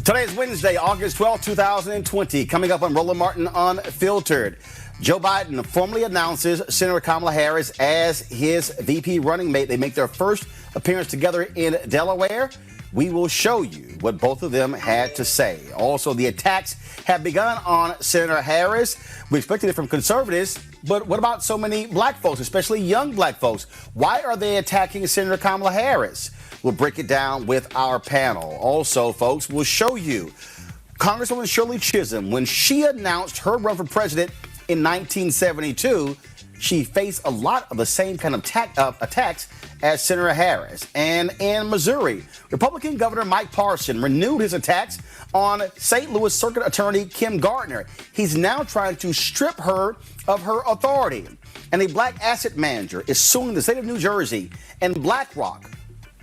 Today is Wednesday, August 12, 2020. Coming up on Roland Martin Unfiltered. Joe Biden formally announces Senator Kamala Harris as his VP running mate. They make their first appearance together in Delaware. We will show you what both of them had to say. Also, the attacks have begun on Senator Harris. We expected it from conservatives, but what about so many black folks, especially young black folks? Why are they attacking Senator Kamala Harris? We'll break it down with our panel. Also, folks, we'll show you Congresswoman Shirley Chisholm, when she announced her run for president in 1972, she faced a lot of the same kind of attacks as Senator Harris. And in Missouri, Republican Governor Mike Parson renewed his attacks on St. Louis Circuit Attorney Gardner. He's now trying to strip her of her authority. And a black asset manager is suing the state of New Jersey and Blackrock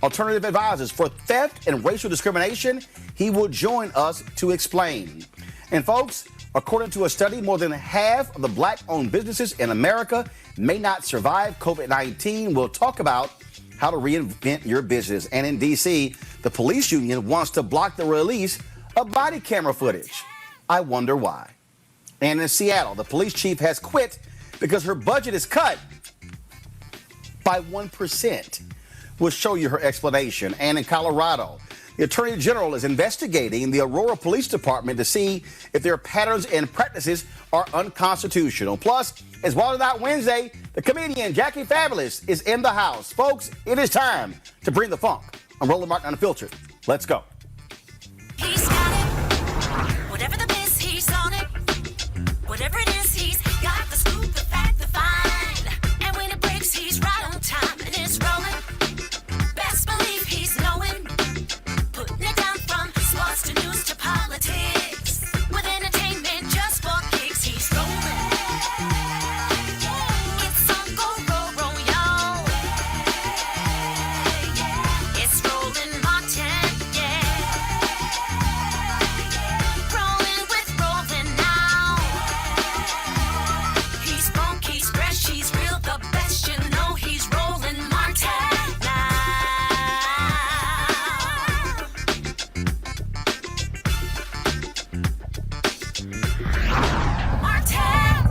Alternative advisors for theft and racial discrimination. He will join us to explain. And folks, according to a study, more than half of the black-owned businesses in America may not survive COVID-19. We'll talk about how to reinvent your business. And in D.C., the police union wants to block the release of body camera footage. I wonder why. And in Seattle, the police chief has quit because her budget is cut by 1%. We'll show you her explanation. And in Colorado, the Attorney General is investigating the Aurora Police Department to see if their patterns and practices are unconstitutional. Plus, as Wildin Out Wednesday, the comedian Jackie Fabulous is in the house. Folks, it is time to bring the funk I'm Roland Martin Unfiltered. Let's go. He's got it. Whatever the biz, he's on it. Whatever it is, he's got the scoop, the fact, the find. And when it breaks, he's right on time and it's rolling. Best believe he's knowing. Putting it down from sports to news to politics. With entertainment just for kicks, he's rolling. It's on go, roll, y'all. It's Roland Martin, yeah. Rolling with Roland now. He's funk, he's fresh, he's real, the best, you know he's Roland Martin now. Martin.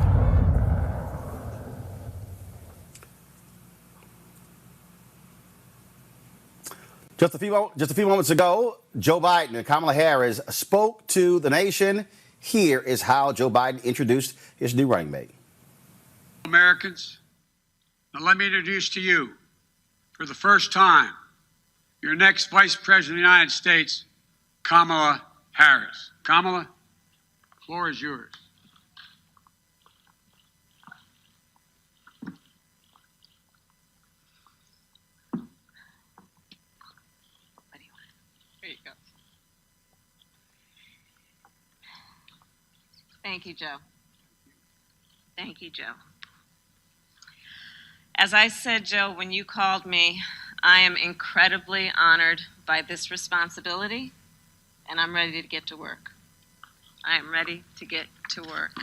Just a few moments ago, Joe Biden and Kamala Harris spoke to the nation. Here is how Joe Biden introduced his new running mate. Americans, now let me introduce to you, for the first time, your next Vice President of the United States, Kamala Harris. Kamala, the floor is yours. What do you want? Here you go. Thank you, Joe. Thank you, Joe. As I said, Joe, when you called me, I am incredibly honored by this responsibility, and I'm ready to get to work. I am ready to get to work.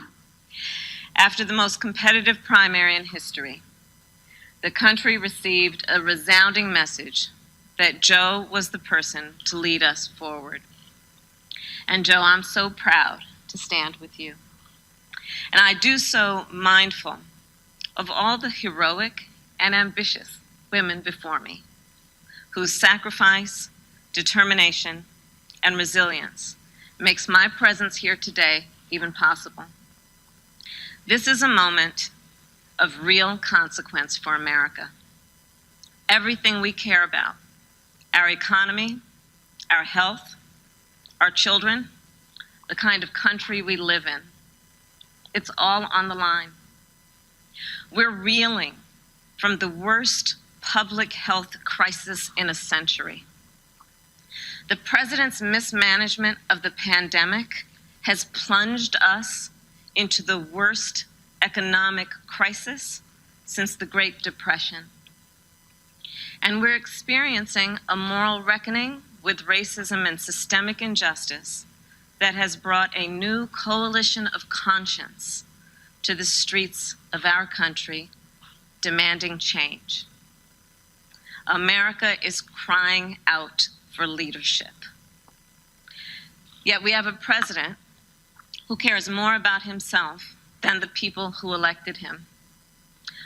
After the most competitive primary in history, the country received a resounding message that Joe was the person to lead us forward. And Joe, I'm so proud to stand with you. And I do so mindful of all the heroic and ambitious women before me, whose sacrifice, determination, and resilience makes my presence here today even possible. This is a moment of real consequence for America. Everything we care about, our economy, our health, our children, the kind of country we live in, it's all on the line. We're reeling from the worst public health crisis in a century. The president's mismanagement of the pandemic has plunged us into the worst economic crisis since the Great Depression. And we're experiencing a moral reckoning with racism and systemic injustice that has brought a new coalition of conscience to the streets of our country, demanding change. America is crying out for leadership. Yet we have a president who cares more about himself than the people who elected him.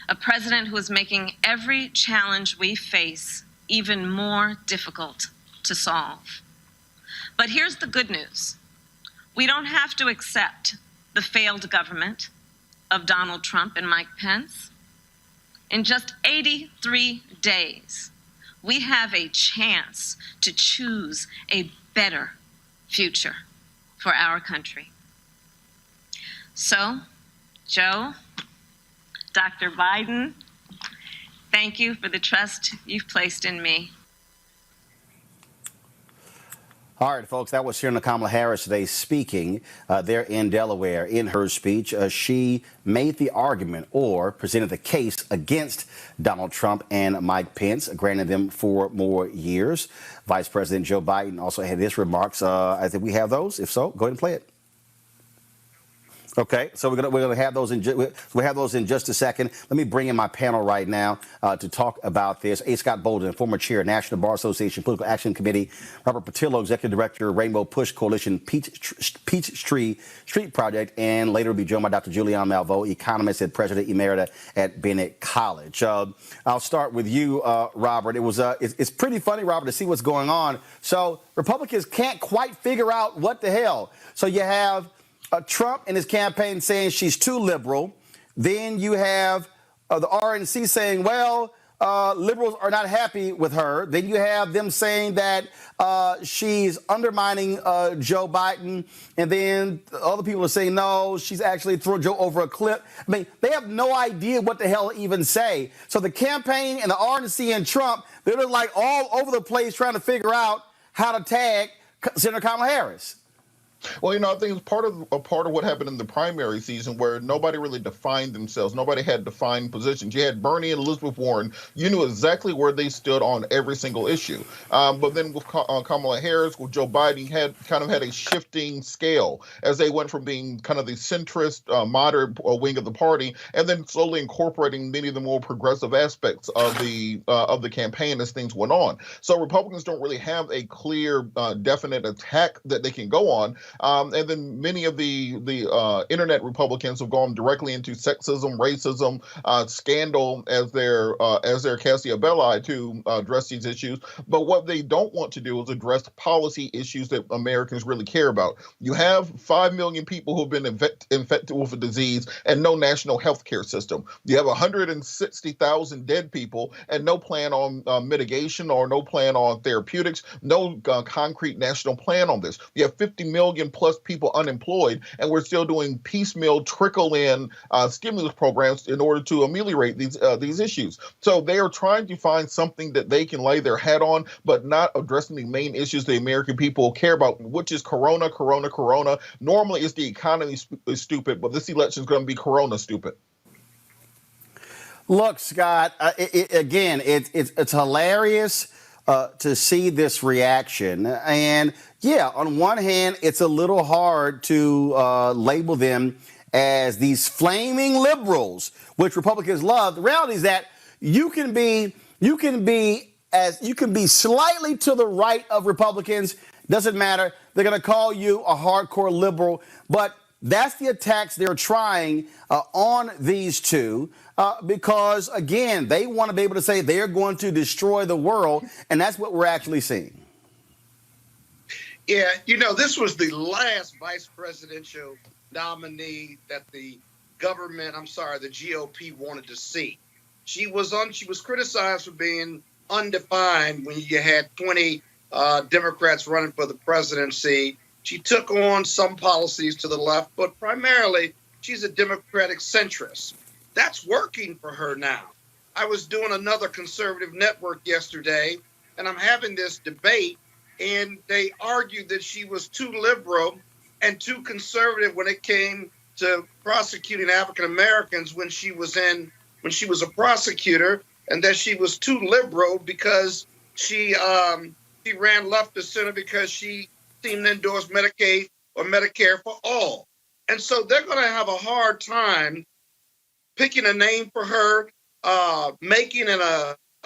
A president who is making every challenge we face even more difficult to solve. But here's the good news. We don't have to accept the failed government of Donald Trump and Mike Pence. In just 83 days, we have a chance to choose a better future for our country. So, Joe, Dr. Biden, thank you for the trust you've placed in me. All right, folks, that was hearing Kamala Harris today speaking there in Delaware. In her speech, she made the argument or presented the case against Donald Trump and Mike Pence, granting them 4 more years. Vice President Joe Biden also had his remarks. I think we have those. If so, go ahead and play it. Okay, so we're gonna have those in just a second. Let me bring in my panel right now to talk about this. A. Scott Bolden, former chair, National Bar Association Political Action Committee. Robert Patillo, executive director, Rainbow Push Coalition, Peachtree Street Project, and later will be joined by Dr. Julianne Malveaux, economist and president emerita at Bennett College. I'll start with you, Robert. It's pretty funny, Robert, to see what's going on. So Republicans can't quite figure out what the hell. So you have Trump in his campaign saying she's too liberal. Then you have the RNC saying, well, liberals are not happy with her. Then you have them saying that she's undermining Joe Biden. And then other people are saying, no, she's actually throwing Joe over a cliff. I mean, they have no idea what the hell to even say. So the campaign and the RNC and Trump, they're like all over the place trying to figure out how to tag Senator Kamala Harris. Well, I think it's part of what happened in the primary season where nobody really defined themselves. Nobody had defined positions. You had Bernie and Elizabeth Warren. You knew exactly where they stood on every single issue. But then with Kamala Harris, with Joe Biden, had a shifting scale as they went from being kind of the centrist, moderate wing of the party, and then slowly incorporating many of the more progressive aspects of the campaign as things went on. So Republicans don't really have a clear, definite attack that they can go on. And then many of the internet Republicans have gone directly into sexism, racism, scandal as their Cassia Belli to address these issues. But what they don't want to do is address policy issues that Americans really care about. You have 5 million people who have been infected with a disease and no national health care system. You have 160,000 dead people and no plan on mitigation or no plan on therapeutics, no concrete national plan on this. You have 50 million plus people unemployed, and we're still doing piecemeal trickle-in stimulus programs in order to ameliorate these issues. So they are trying to find something that they can lay their hat on, but not addressing the main issues the American people care about, which is Corona. Normally, it's the economy is stupid, but this election is going to be Corona stupid. Look, Scott, it's hilarious to see this reaction. And yeah, on one hand, it's a little hard to label them as these flaming liberals, which Republicans love. The reality is that you can be slightly to the right of Republicans. Doesn't matter. They're going to call you a hardcore liberal, but that's the attacks they're trying on these two because, again, they want to be able to say they're going to destroy the world, and that's what we're actually seeing. Yeah, this was the last vice presidential nominee that the GOP wanted to see. She was criticized for being undefined when you had 20 Democrats running for the presidency. She took on some policies to the left, but primarily she's a Democratic centrist. That's working for her now. I was doing another conservative network yesterday, and I'm having this debate, and they argued that she was too liberal and too conservative when it came to prosecuting African Americans when she was a prosecutor, and that she was too liberal because she ran left of center because she seemed to endorse Medicaid or Medicare for all. And so they're going to have a hard time picking a name for her, making an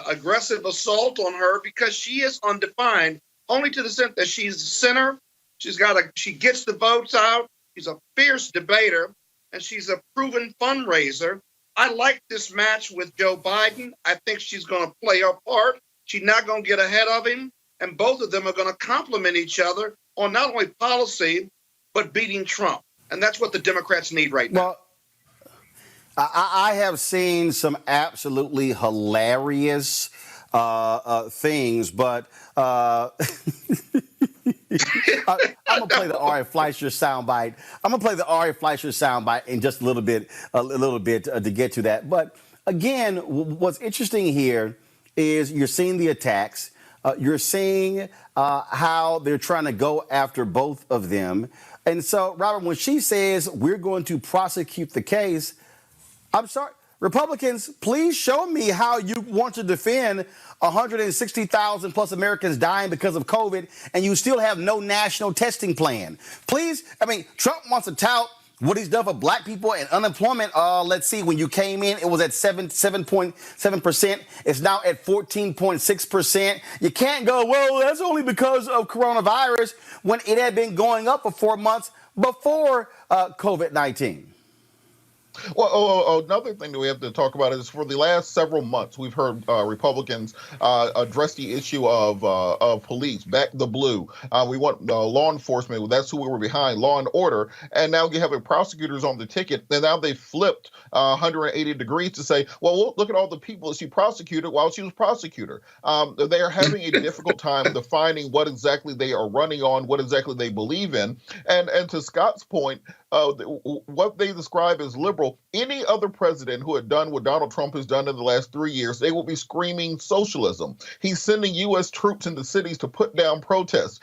aggressive assault on her because she is undefined, only to the extent that she's a center. She gets the votes out. She's a fierce debater, and she's a proven fundraiser. I like this match with Joe Biden. I think she's going to play her part. She's not going to get ahead of him, and both of them are going to complement each other on not only policy, but beating Trump. And that's what the Democrats need right now. Well, I have seen some absolutely hilarious things, but I'm gonna play the Ari Fleischer soundbite. In just a little bit to get to that. But again, what's interesting here is you're seeing the attacks. You're seeing how they're trying to go after both of them. And so, Robert, when she says we're going to prosecute the case, I'm sorry, Republicans, please show me how you want to defend 160,000 plus Americans dying because of COVID, and you still have no national testing plan. Please, Trump wants to tout what he's done for black people and unemployment. Let's see, when you came in, it was at 7.7%. It's now at 14.6%. You can't go, well, that's only because of coronavirus, when it had been going up for 4 months before COVID-19. Well, another thing that we have to talk about is for the last several months, we've heard Republicans address the issue of police, back the blue. We want law enforcement. That's who we were behind, law and order. And now you have prosecutors on the ticket. And now they flipped 180 degrees to say, well, look at all the people that she prosecuted while she was prosecutor. They are having a difficult time defining what exactly they are running on, what exactly they believe in. And to Scott's point, what they describe as liberal, any other president who had done what Donald Trump has done in the last 3 years, they will be screaming socialism. He's sending U.S. troops into cities to put down protests.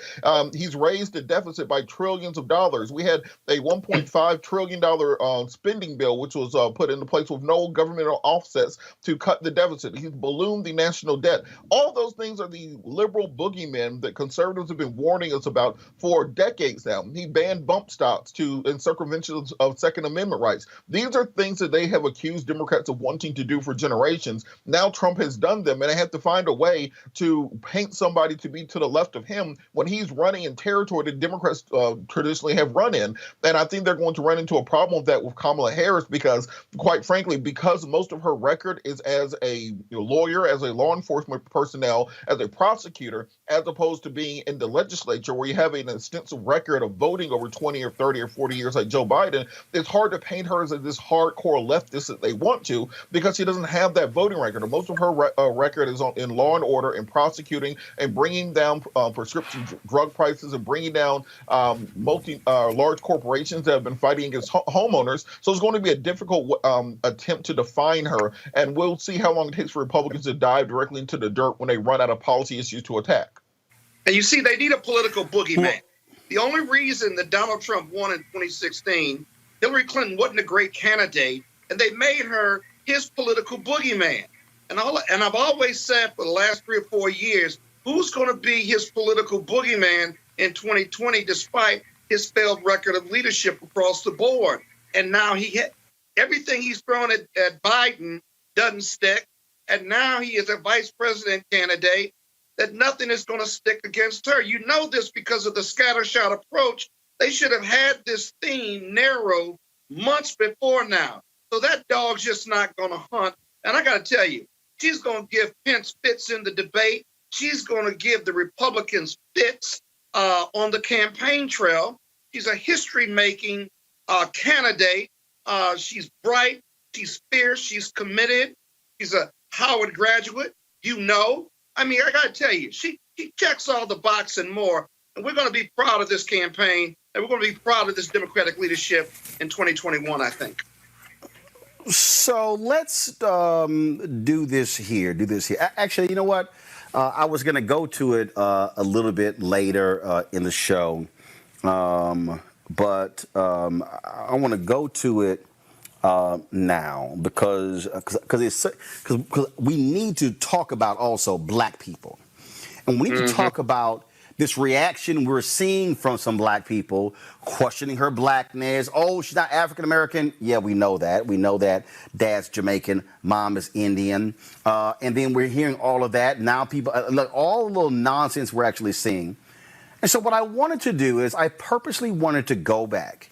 He's raised the deficit by trillions of dollars. We had a $1.5 trillion spending bill, which was put into place with no governmental offsets to cut the deficit. He's ballooned the national debt. All those things are the liberal boogeymen that conservatives have been warning us about for decades now. He banned bump stocks in circumvention of Second Amendment rights. These are things that they have accused Democrats of wanting to do for generations. Now Trump has done them, and they have to find a way to paint somebody to be to the left of him when he's running in territory that Democrats traditionally have run in. And I think they're going to run into a problem with that with Kamala Harris because, quite frankly, because most of her record is as a lawyer, as a law enforcement personnel, as a prosecutor, as opposed to being in the legislature where you have an extensive record of voting over 20 or 30 or 40 years like Joe Biden. It's hard to paint her as this hardcore leftist that they want to because she doesn't have that voting record. Most of her record is in law and order and prosecuting and bringing down prescription drug prices and bringing down large corporations that have been fighting against homeowners. So it's going to be a difficult attempt to define her, and we'll see how long it takes for Republicans to dive directly into the dirt when they run out of policy issues to attack. And you see, they need a political boogeyman. The only reason that Donald Trump won in 2016, Hillary Clinton wasn't a great candidate, and they made her his political boogeyman. And I've always said for the last 3 or 4 years, who's going to be his political boogeyman in 2020, despite his failed record of leadership across the board? And now everything he's thrown at Biden doesn't stick, and now he is a vice president candidate that nothing is going to stick against her. You know this because of the scattershot approach. They should have had this theme narrowed months before now. So that dog's just not going to hunt. And I got to tell you, she's going to give Pence fits in the debate. She's going to give the Republicans fits on the campaign trail. She's a history-making candidate. She's bright. She's fierce. She's committed. She's a Howard graduate. I mean, I got to tell you, she checks all the boxes and more. And we're going to be proud of this campaign, and we're going to be proud of this Democratic leadership in 2021, I think. So let's do this here. Actually, you know what? I was going to go to it a little bit later in the show, but I want to go to it now because we need to talk about also black people, and we need to talk about this reaction we're seeing from some black people questioning her blackness. Oh, she's not African American. Yeah, we know that. We know that dad's Jamaican, mom is Indian, and then we're hearing all of that. Now people look all the little nonsense we're actually seeing. And so what I wanted to do is I purposely wanted to go back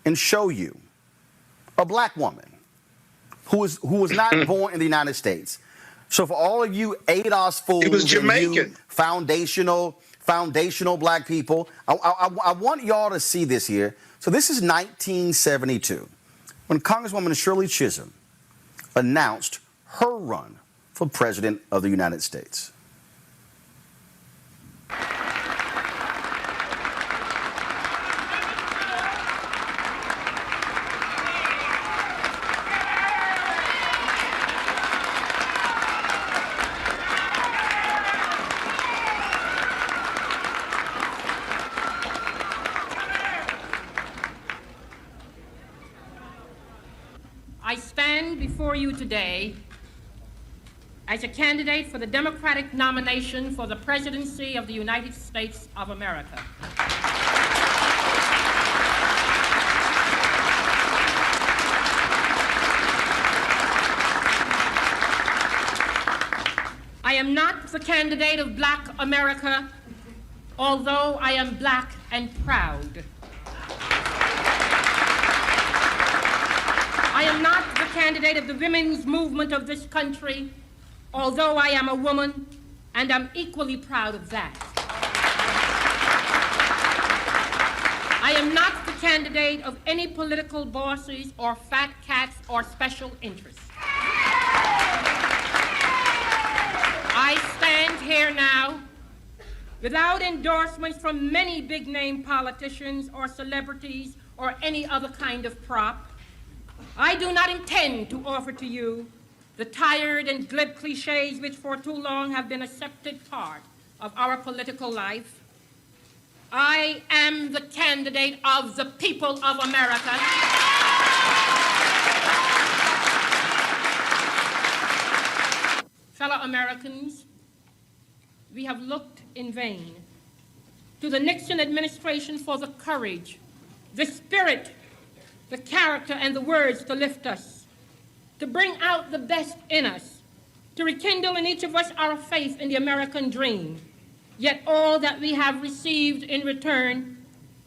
and show you a black woman who was not born in the United States. So for all of you ADOS fools, he was Jamaican, foundational black people, I want y'all to see this here. So this is 1972 when Congresswoman Shirley Chisholm announced her run for president of the United States. I stand before you today as a candidate for the Democratic nomination for the presidency of the United States of America. I am not the candidate of Black America, although I am black and proud. I am not the candidate of the women's movement of this country, although I am a woman, and I'm equally proud of that. I am not the candidate of any political bosses or fat cats or special interests. I stand here now without endorsements from many big-name politicians or celebrities or any other kind of prop. I do not intend to offer to you the tired and glib cliches which for too long have been an accepted part of our political life. I am the candidate of the people of America. Fellow Americans, we have looked in vain to the Nixon administration for the courage, the spirit, the character, and the words to lift us, to bring out the best in us, to rekindle in each of us our faith in the American dream. Yet all that we have received in return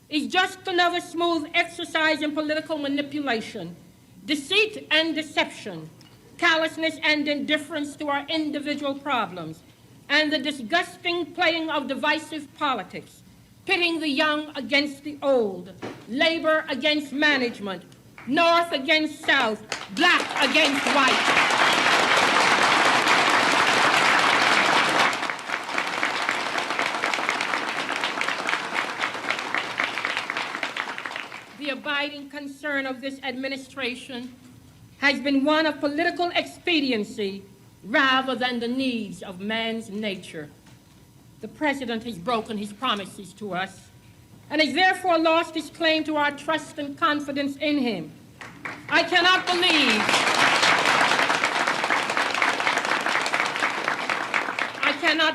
is just another smooth exercise in political manipulation, deceit and deception, callousness and indifference to our individual problems, and the disgusting playing of divisive politics, pitting the young against the old, labor against management, North against South, black against white. The abiding concern of this administration has been one of political expediency rather than the needs of man's nature. The president has broken his promises to us and has therefore lost his claim to our trust and confidence in him. I cannot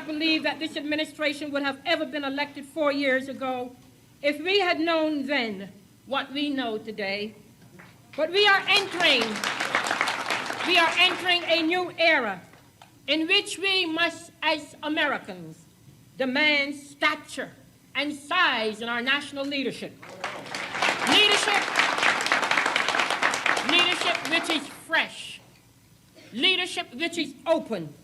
believe that this administration would have ever been elected 4 years ago if we had known then what we know today. But we are entering a new era in which we must, as Americans, demand stature and size in our national leadership. Leadership which is fresh, leadership which is open,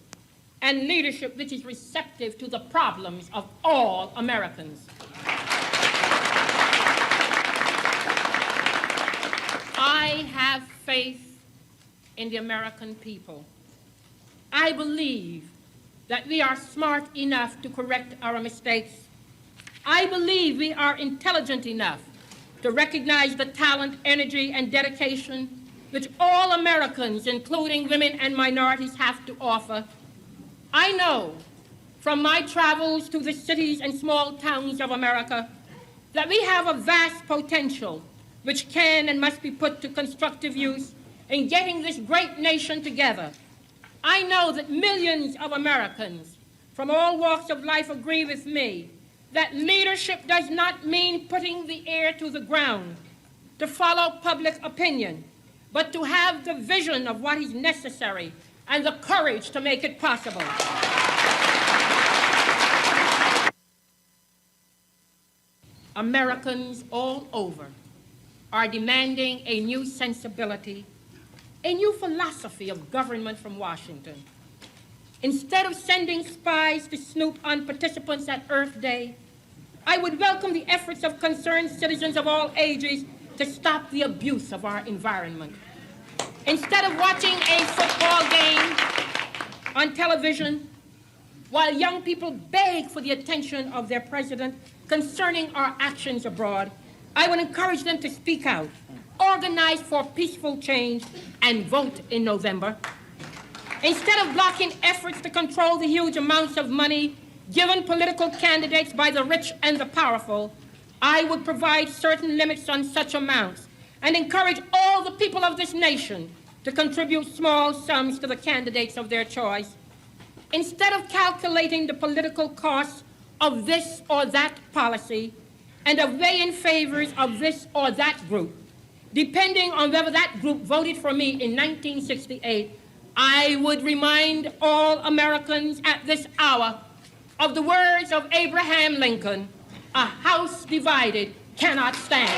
and leadership which is receptive to the problems of all Americans. I have faith in the American people. I believe that we are smart enough to correct our mistakes. I believe we are intelligent enough to recognize the talent, energy, and dedication which all Americans, including women and minorities, have to offer. I know from my travels to the cities and small towns of America that we have a vast potential which can and must be put to constructive use in getting this great nation together. I know that millions of Americans from all walks of life agree with me that leadership does not mean putting the ear to the ground to follow public opinion, but to have the vision of what is necessary and the courage to make it possible. Americans all over are demanding a new sensibility, a new philosophy of government from Washington. Instead of sending spies to snoop on participants at Earth Day, I would welcome the efforts of concerned citizens of all ages to stop the abuse of our environment. Instead of watching a football game on television while young people beg for the attention of their president concerning our actions abroad, I would encourage them to speak out, organize for peaceful change, and vote in November. Instead of blocking efforts to control the huge amounts of money given political candidates by the rich and the powerful, I would provide certain limits on such amounts and encourage all the people of this nation to contribute small sums to the candidates of their choice. Instead of calculating the political costs of this or that policy and of weighing favors of this or that group, depending on whether that group voted for me in 1968, I would remind all Americans at this hour of the words of Abraham Lincoln, "A house divided cannot stand."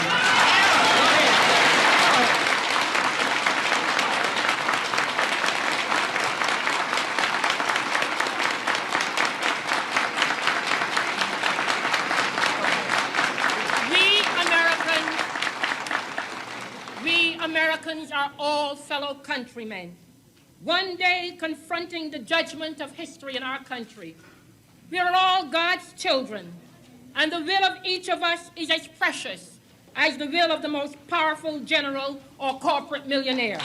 Americans are all fellow countrymen, one day confronting the judgment of history in our country. We are all God's children, and the will of each of us is as precious as the will of the most powerful general or corporate millionaire.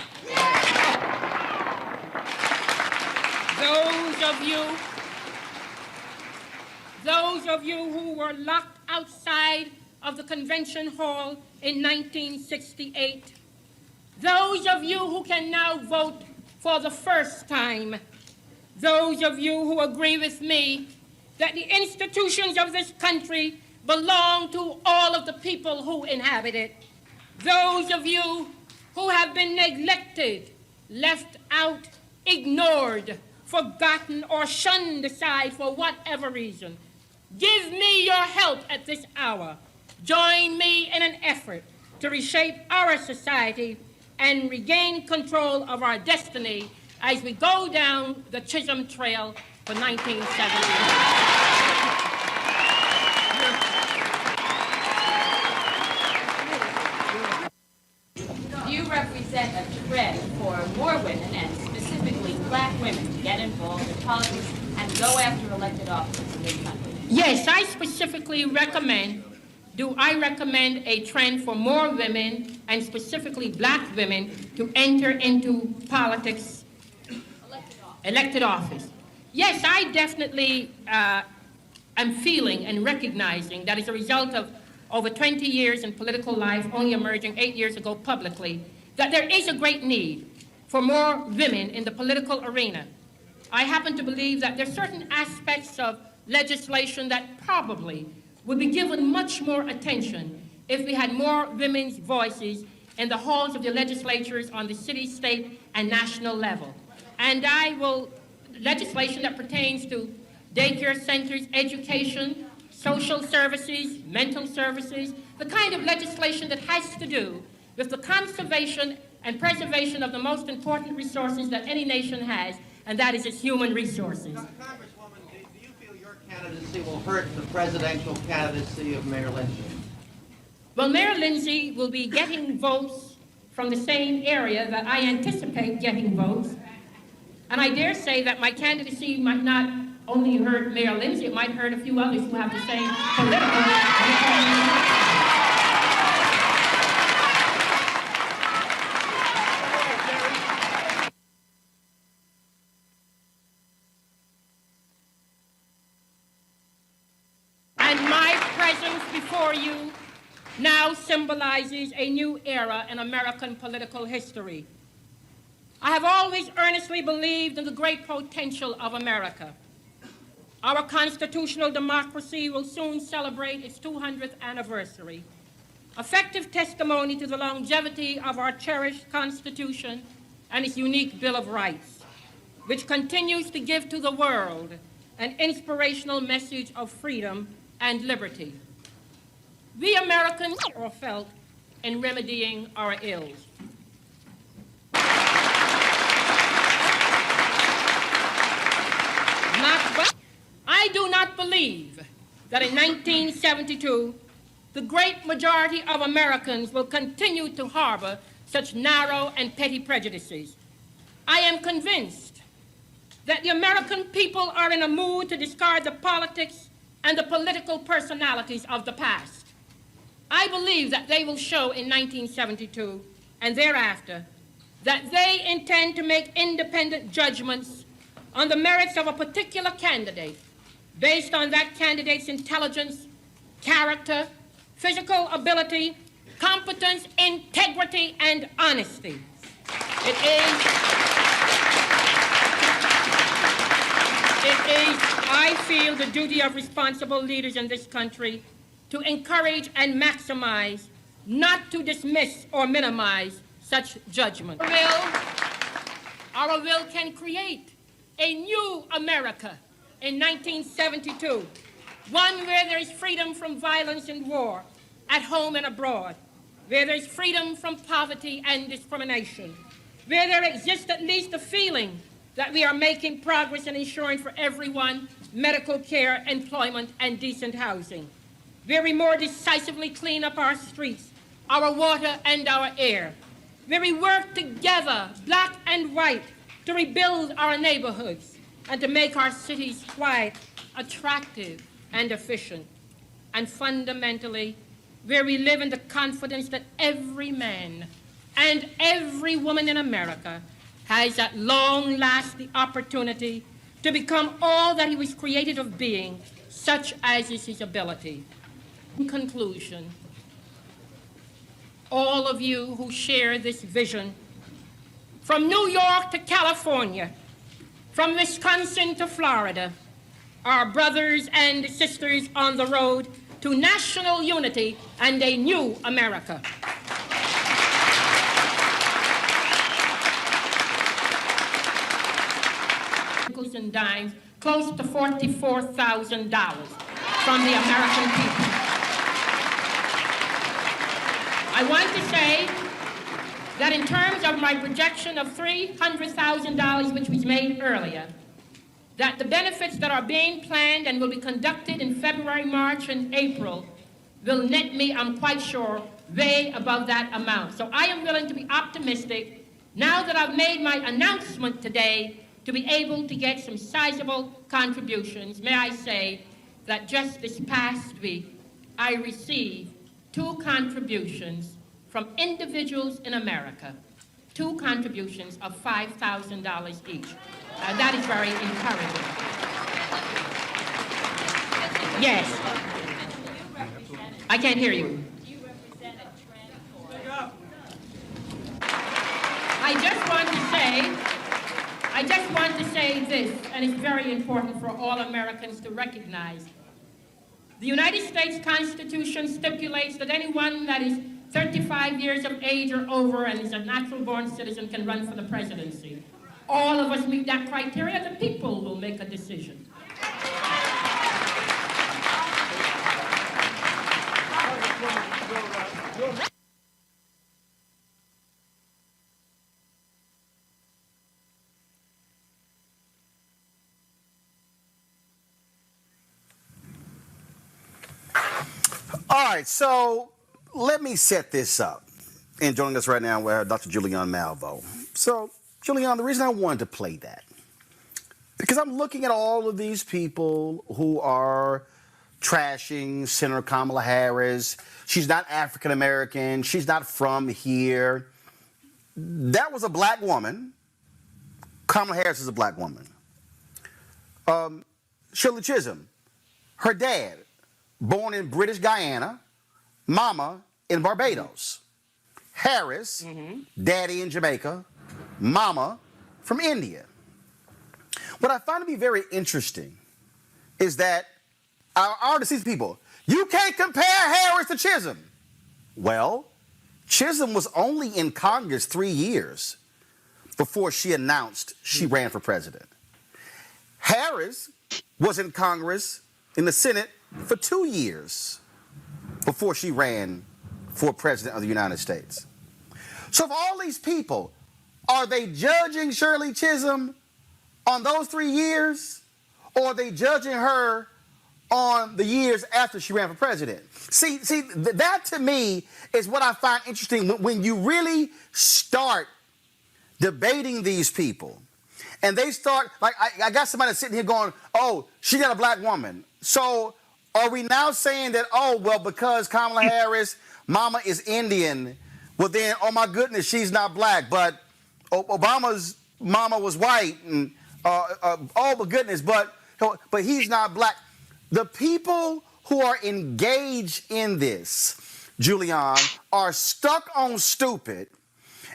Those of you who were locked outside of the convention hall in 1968, those of you who can now vote for the first time, those of you who agree with me that the institutions of this country belong to all of the people who inhabit it, those of you who have been neglected, left out, ignored, forgotten, or shunned aside for whatever reason, give me your help at this hour. Join me in an effort to reshape our society and regain control of our destiny as we go down the Chisholm Trail for 1970. You represent a trend for more women, and specifically black women, to get involved in politics and go after elected offices in this country. Yes, I specifically recommend a trend for more women, and specifically black women, to enter into politics, elected office. Yes, I definitely am feeling and recognizing that as a result of over 20 years in political life, only emerging 8 years ago publicly, that there is a great need for more women in the political arena. I happen to believe that there are certain aspects of legislation that probably would be given much more attention if we had more women's voices in the halls of the legislatures on the city, state, and national level. And legislation that pertains to daycare centers, education, social services, mental services, the kind of legislation that has to do with the conservation and preservation of the most important resources that any nation has, and that is its human resources. Congresswoman, do you feel your candidacy will hurt the presidential candidacy of Mayor Lindsay? Well, Mayor Lindsay will be getting votes from the same area that I anticipate getting votes. And I dare say that my candidacy might not only hurt Mayor Lindsay, it might hurt a few others who have the same political. And my presence before you now symbolizes a new era in American political history. I have always earnestly believed in the great potential of America. Our constitutional democracy will soon celebrate its 200th anniversary, effective testimony to the longevity of our cherished Constitution and its unique Bill of Rights, which continues to give to the world an inspirational message of freedom and liberty. We Americans are felt in remedying our ills. I do not believe that in 1972, the great majority of Americans will continue to harbor such narrow and petty prejudices. I am convinced that the American people are in a mood to discard the politics and the political personalities of the past. I believe that they will show in 1972 and thereafter that they intend to make independent judgments on the merits of a particular candidate based on that candidate's intelligence, character, physical ability, competence, integrity, and honesty. It is, I feel, the duty of responsible leaders in this country to encourage and maximize, not to dismiss or minimize such judgment. Our will can create a new America in 1972, one where there is freedom from violence and war at home and abroad, where there is freedom from poverty and discrimination, where there exists at least a feeling that we are making progress in ensuring for everyone medical care, employment, and decent housing, where we more decisively clean up our streets, our water, and our air, where we work together, black and white, to rebuild our neighborhoods and to make our cities quiet, attractive, and efficient. And fundamentally, where we live in the confidence that every man and every woman in America has at long last the opportunity to become all that he was created of being, such as is his ability. In conclusion, all of you who share this vision, from New York to California, from Wisconsin to Florida, are brothers and sisters on the road to national unity and a new America. Nickels and dimes, close to $44,000 from the American people. I want to say that in terms of my projection of $300,000, which was made earlier, that the benefits that are being planned and will be conducted in February, March, and April will net me, I'm quite sure, way above that amount. So I am willing to be optimistic, now that I've made my announcement today, to be able to get some sizable contributions. May I say that just this past week, I received 2 contributions from individuals in America, 2 contributions of $5,000 each. That is very encouraging. Yes. I can't hear you. Do you represent a trend? I just want to say this, and it's very important for all Americans to recognize. The United States Constitution stipulates that anyone that is 35 years of age or over and is a natural-born citizen can run for the presidency. All of us meet that criteria. The people will make a decision. All right, so let me set this up. And joining us right now, we have Dr. Julianne Malveaux. So, Julianne, the reason I wanted to play that, because I'm looking at all of these people who are trashing Senator Kamala Harris. She's not African American. She's not from here. That was a black woman. Kamala Harris is a black woman. Shirley Chisholm, her dad, born in British Guyana, mama in Barbados. Harris, daddy in Jamaica, mama from India. What I find to be very interesting is that I already see people, you can't compare Harris to Chisholm. Well, Chisholm was only in Congress 3 years before she announced she ran for president. Harris was in Congress, in the Senate, for 2 years before she ran for president of the United States. So, of all these people, are they judging Shirley Chisholm on those 3 years, or are they judging her on the years after she ran for president? See, that to me is what I find interesting when you really start debating these people. And they start, like, I got somebody sitting here going, oh, she's not a black woman. So are we now saying that, oh, well, because Kamala Harris, mama is Indian, well then, oh my goodness, she's not black, but Obama's mama was white, and oh my goodness, but he's not black. The people who are engaged in this, Julianne, are stuck on stupid.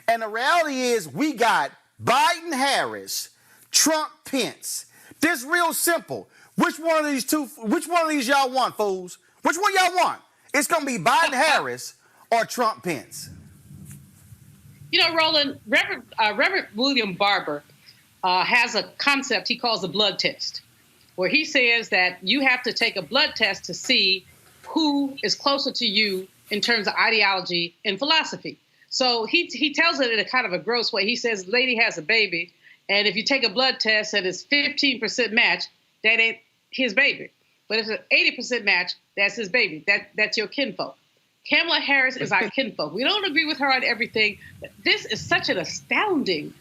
And the reality is we got Biden, Harris, Trump, Pence. This real simple. Which one of these y'all want, fools? Which one y'all want? It's going to be Biden, Harris, or Trump, Pence. You know, Roland, Reverend William Barber has a concept he calls a blood test, where he says that you have to take a blood test to see who is closer to you in terms of ideology and philosophy. So he tells it in a kind of a gross way. He says, lady has a baby, and if you take a blood test and it's 15% match, that ain't his baby. But if it's an 80% match, that's his baby. That's your kinfolk. Kamala Harris is our kinfolk. We don't agree with her on everything. But this is such an astounding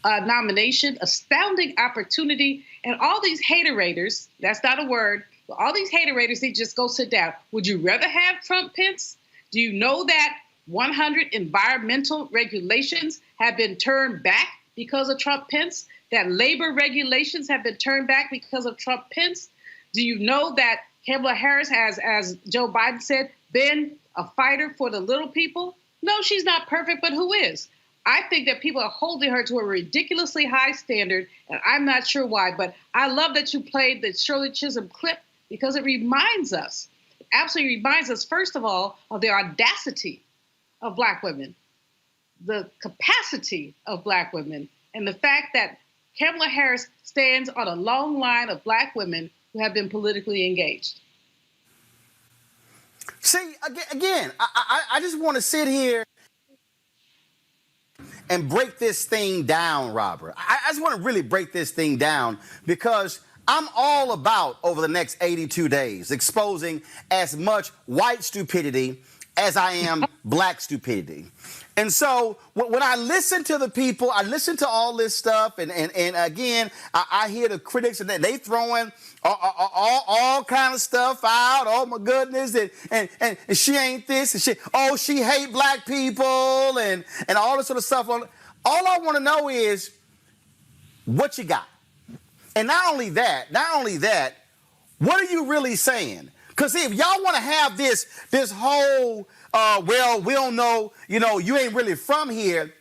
nomination, astounding opportunity. And all these haterators, that's not a word, but all these haterators, they just go sit down. Would you rather have Trump Pence? Do you know that 100 environmental regulations have been turned back because of Trump Pence? That labor regulations have been turned back because of Trump Pence? Do you know that Kamala Harris has, as Joe Biden said, been a fighter for the little people? No, she's not perfect, but who is? I think that people are holding her to a ridiculously high standard, and I'm not sure why. But I love that you played the Shirley Chisholm clip because it reminds us, absolutely reminds us, first of all, of the audacity of Black women, the capacity of Black women, and the fact that Kamala Harris stands on a long line of Black women who have been politically engaged. See, again, I just want to sit here and break this thing down, Robert. I just want to really break this thing down because I'm all about, over the next 82 days, exposing as much white stupidity as I am Black stupidity. And so when I listen to the people, I listen to all this stuff, and again, I hear the critics, and they throwing all kind of stuff out. Oh my goodness, and she ain't this, and she hate Black people, and all this sort of stuff. All I want to know is what you got. And not only that, what are you really saying? Because if y'all want to have this whole, well, we don't know, you ain't really from here,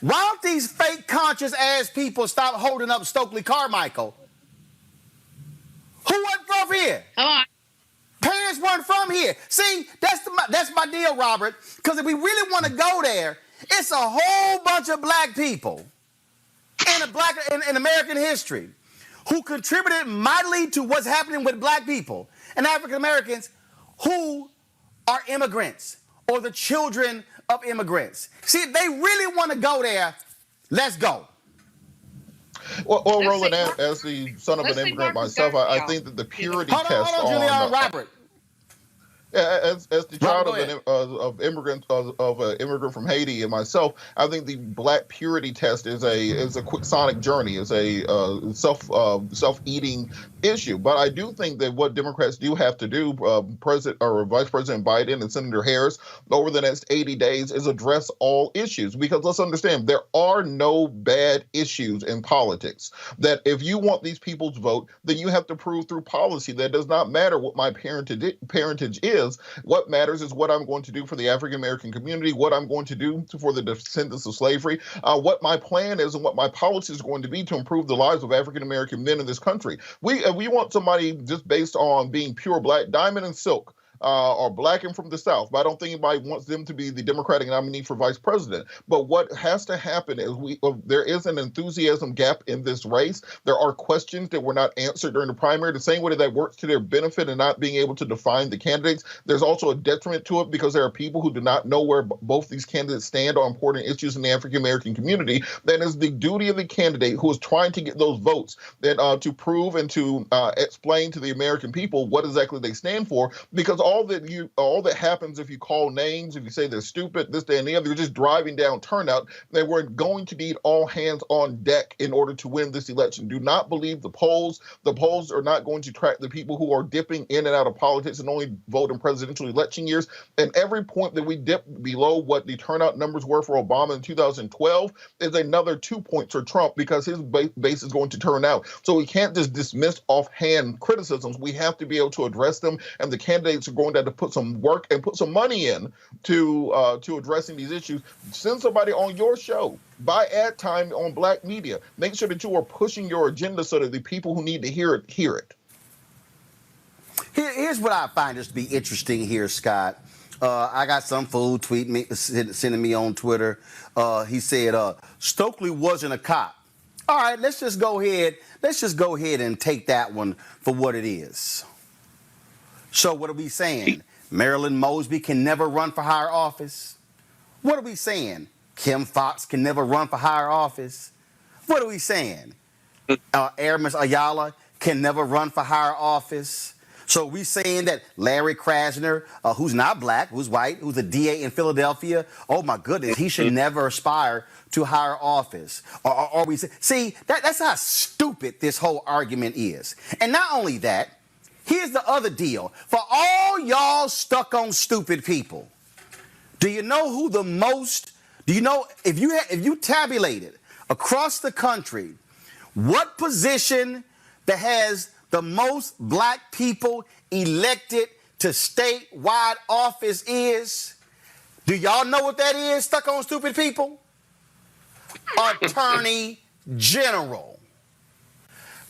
why don't these fake conscious ass people stop holding up Stokely Carmichael? Who wasn't from here? Come on. Parents weren't from here. See, that's my deal, Robert. Because if we really want to go there, it's a whole bunch of Black people in American history who contributed mightily to what's happening with Black people and African Americans who are immigrants or the children of immigrants. See, if they really want to go there, let's go. Well, Roland, as the son of an immigrant myself, I think that the purity test hold on, Julian, Robert. As the child of an immigrant from Haiti and myself, I think the Black purity test is a quick sonic journey, is a self-eating issue. But I do think that what Democrats do have to do, Vice President Biden and Senator Harris, over the next 80 days, is address all issues. Because let's understand, there are no bad issues in politics. That if you want these people's vote, then you have to prove through policy that it does not matter what my parentage is. What matters is what I'm going to do for the African American community, what I'm going to do for the descendants of slavery, what my plan is and what my policy is going to be to improve the lives of African American men in this country. We want somebody just based on being pure Black, diamond and silk, or Black and from the South. But I don't think anybody wants them to be the Democratic nominee for vice president. But what has to happen is there is an enthusiasm gap in this race. There are questions that were not answered during the primary, the same way that works to their benefit and not being able to define the candidates. There's also a detriment to it because there are people who do not know where both these candidates stand on important issues in the African American community. That is the duty of the candidate who is trying to get those votes to prove and to explain to the American people what exactly they stand for, because all that happens if you call names, if you say they're stupid, this, that, and the other, you're just driving down turnout. That we're going to need all hands on deck in order to win this election. Do not believe the polls. The polls are not going to track the people who are dipping in and out of politics and only vote in presidential election years. And every point that we dip below what the turnout numbers were for Obama in 2012 is another 2 points for Trump, because his base is going to turn out. So we can't just dismiss offhand criticisms. We have to be able to address them, and the candidates are going to have to put some work and put some money in to addressing these issues. Send somebody on your show. Buy ad time on Black media. Make sure that you are pushing your agenda so that the people who need to hear it hear it. Here's what I find just to be interesting here, Scott. I got some fool sending me on Twitter. He said Stokely wasn't a cop. All right, let's just go ahead and take that one for what it is. So what are we saying? Marilyn Mosby can never run for higher office? What are we saying? Kim Foxx can never run for higher office? What are we saying? Aramis Ayala can never run for higher office? So we saying that Larry Krasner, who's not black, who's white, who's a DA in Philadelphia, oh my goodness, he should never aspire to higher office. Or we see that's how stupid this whole argument is. And not only that, here's the other deal. For all y'all stuck on stupid people, do you know who the most? Do you know if you tabulated across the country, what position that has the most black people elected to statewide office is? Do y'all know what that is, stuck on stupid people? Attorney General.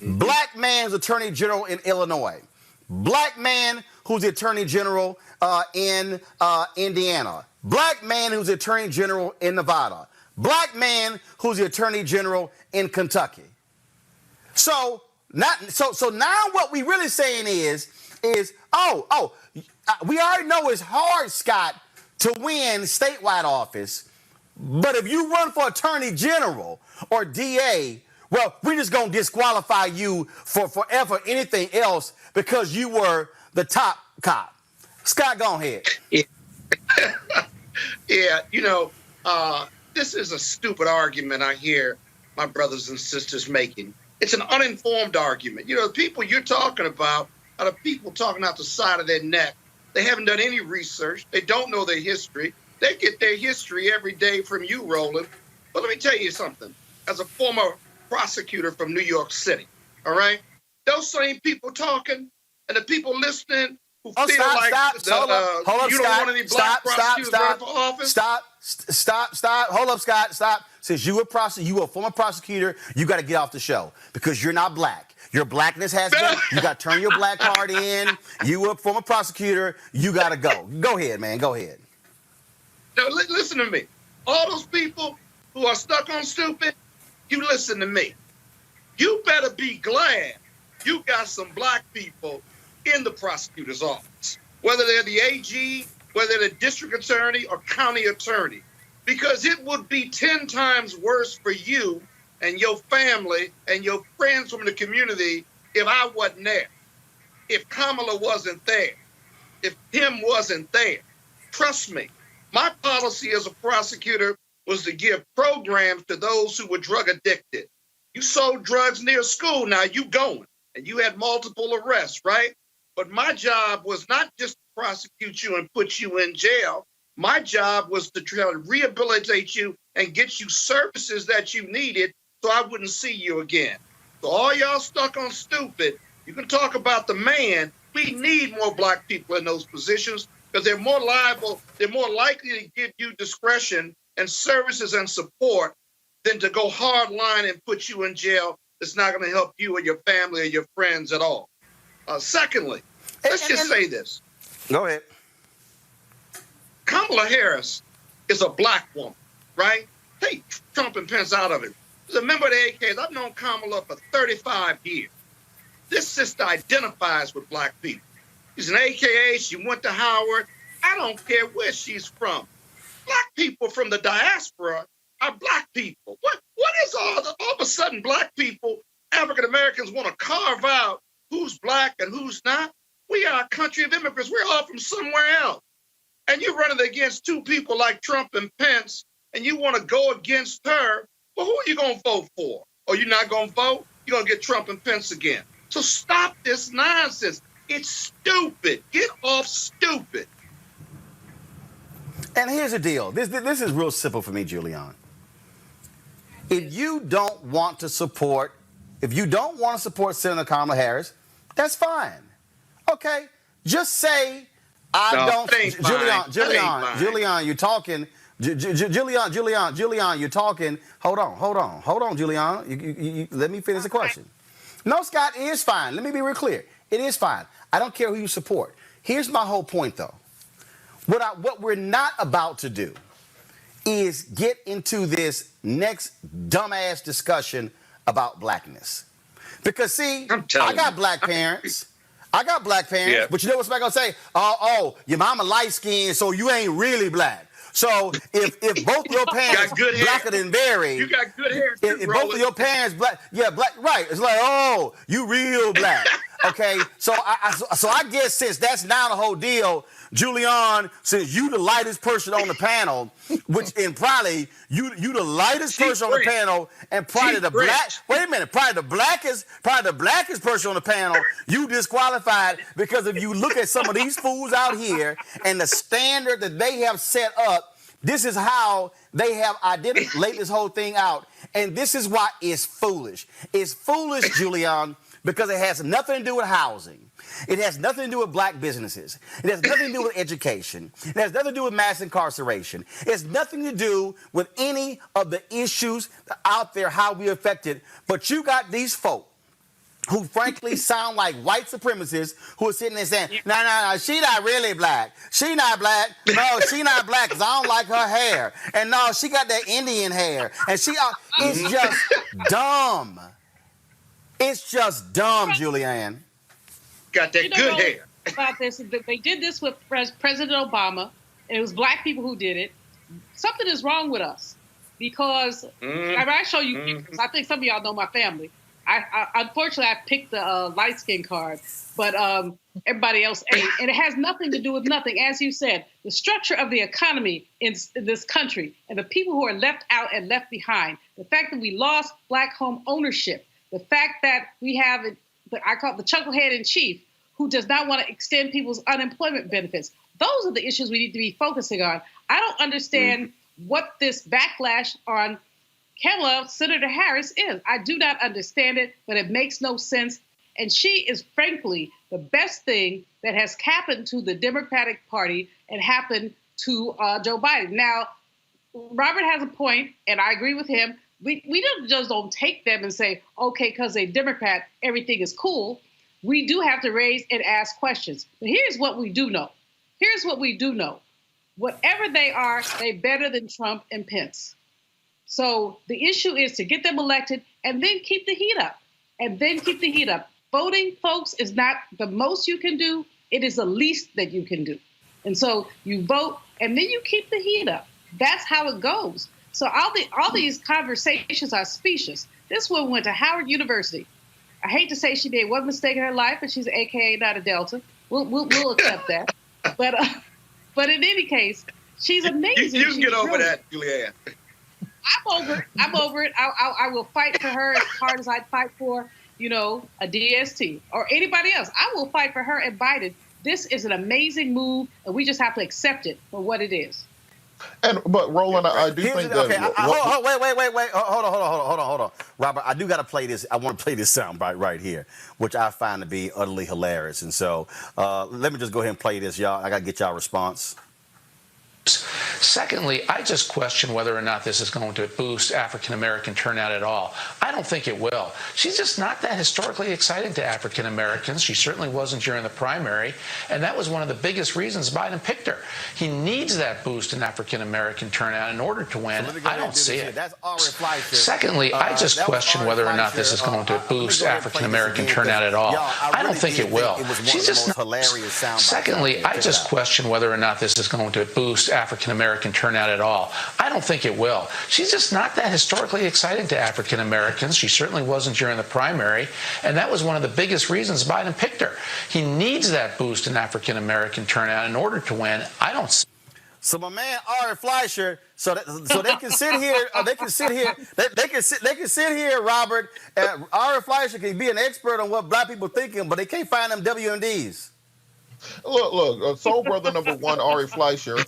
Black man's Attorney General in Illinois. Black man who's the Attorney General in Indiana. Black man who's the Attorney General in Nevada. Black man who's the Attorney General in Kentucky. So now what we really saying is we already know it's hard, Scott, to win statewide office, but if you run for Attorney General or DA, well, we're just gonna disqualify you for forever anything else because you were the top cop. Scott, go ahead. Yeah, this is a stupid argument I hear my brothers and sisters making. It's an uninformed argument. The people you're talking about are the people talking out the side of their neck. They haven't done any research. They don't know their history. They get their history every day from you, Roland. But let me tell you something. As a former prosecutor from New York City, all right? Those same people talking and the people listening who feel like hold up, you don't want any black prosecutors running for office. Stop. Hold up, Scott. Stop. Since you were a former prosecutor, you got to get off the show because you're not black. Your blackness has been. You got to turn your black card in. You were a former prosecutor. You got to go. Go ahead, man. Go ahead. Now, listen to me. All those people who are stuck on stupid, you listen to me. You better be glad you got some black people in the prosecutor's office, whether they're the AG, whether they're the district attorney or county attorney, because it would be 10 times worse for you and your family and your friends from the community if I wasn't there, if Kamala wasn't there, if Tim wasn't there. Trust me, my policy as a prosecutor was to give programs to those who were drug addicted. You sold drugs near school, now you going, and you had multiple arrests, right? But my job was not just to prosecute you and put you in jail. My job was to try to rehabilitate you and get you services that you needed so I wouldn't see you again. So all y'all stuck on stupid, you can talk about the man. We need more black people in those positions because they're more liable, they're more likely to give you discretion and services and support than to go hard line and put you in jail. It's not going to help you or your family or your friends at all. Secondly, let's just say this. Go ahead. Kamala Harris is a black woman, right? Take Trump and Pence out of it. As a member of the AKs, I've known Kamala for 35 years. This sister identifies with black people. She's an AKA. She went to Howard. I don't care where she's from. Black people from the diaspora are black people. What is all of a sudden black people, African Americans want to carve out who's black and who's not? We are a country of immigrants. We're all from somewhere else. And you're running against two people like Trump and Pence, and you want to go against her. Well, who are you going to vote for? Or you're not going to vote? You're going to get Trump and Pence again. So stop this nonsense. It's stupid. Get off stupid. And here's the deal. This is real simple for me, Julian. If you don't want to support Senator Kamala Harris, that's fine. Okay, just say Julian, you're talking. Julian, you're talking. Hold on, Julian. You, let me finish the question. No, Scott, it is fine. Let me be real clear. It is fine. I don't care who you support. Here's my whole point, though. What we're not about to do is get into this next dumbass discussion about blackness. Because, see, I got black parents. Yeah. But you know what somebody gonna say? Oh, your mama light skinned, so you ain't really black. So if both your parents blacker than Barry, you got good hair too, if both of your parents black, right? It's like, oh, you real black. Okay, so I guess since that's now the whole deal, Julian, since you the lightest person on the panel, which in probably you the lightest person on the panel, and probably the blackest person on the panel, you disqualified because if you look at some of these fools out here and the standard that they have set up, this is how they have laid this whole thing out, and this is why it's foolish. It's foolish, Julian, because it has nothing to do with housing. It has nothing to do with black businesses. It has nothing to do with education. It has nothing to do with mass incarceration. It has nothing to do with any of the issues out there, how we affected. But you got these folk who frankly sound like white supremacists who are sitting there saying, no, she not really black. She not black. No, she not black because I don't like her hair. And no, she got that Indian hair. And it's just dumb. It's just dumb, Julianne. Got that good hair. About this, they did this with President Obama, and it was black people who did it. Something is wrong with us because I show you pictures. I think some of y'all know my family. I unfortunately I picked the light skin card, but everybody else ain't, and it has nothing to do with nothing. As you said, the structure of the economy in this country and the people who are left out and left behind, the fact that we lost black home ownership, the fact that we have I call it the chucklehead in chief who does not want to extend people's unemployment benefits. Those are the issues we need to be focusing on. I don't understand what this backlash on Kamala, Senator Harris is. I do not understand it, but it makes no sense. And she is, frankly, the best thing that has happened to the Democratic Party and happened to Joe Biden. Now, Robert has a point, and I agree with him. We don't take them and say, okay, because they're Democrat, everything is cool. We do have to raise and ask questions. But here's what we do know. Whatever they are, they're better than Trump and Pence. So the issue is to get them elected and then keep the heat up. Voting, folks, is not the most you can do. It is the least that you can do. And so you vote and then you keep the heat up. That's how it goes. So all these conversations are specious. This one went to Howard University. I hate to say she made one mistake in her life, but she's an AKA, not a Delta. We'll accept that. But in any case, she's amazing. You can get over that, Julianne. I'm over it. I will fight for her as hard as I'd fight for, a DST or anybody else. I will fight for her and Biden. This is an amazing move, and we just have to accept it for what it is. But Roland, I do think that. Okay, wait. Hold on. Robert, I do got to play this. I want to play this soundbite right here, which I find to be utterly hilarious. And so let me just go ahead and play this, y'all. I got to get y'all a response. Secondly, I just question whether or not this is going to boost African-American turnout at all. I don't think it will. She's just not that historically exciting to African-Americans. She certainly wasn't during the primary, and that was one of the biggest reasons Biden picked her. He needs that boost in African-American turnout in order to win. I don't see it. Secondly, I just question whether or not this is going to boost African-American turnout at all. I don't think it will. She's just not. Secondly, I just question whether or not this is going to boost African-American turnout at all. I don't think it will. She's just not that historically exciting to African-Americans. She certainly wasn't during the primary, and that was one of the biggest reasons Biden picked her. He needs that boost in African-American turnout in order to win. I don't. So my man Ari Fleischer, so they can sit here. They can sit here, Robert. Ari Fleischer can be an expert on what black people thinking, but they can't find them WMDs. Look, soul brother number one, Ari Fleischer,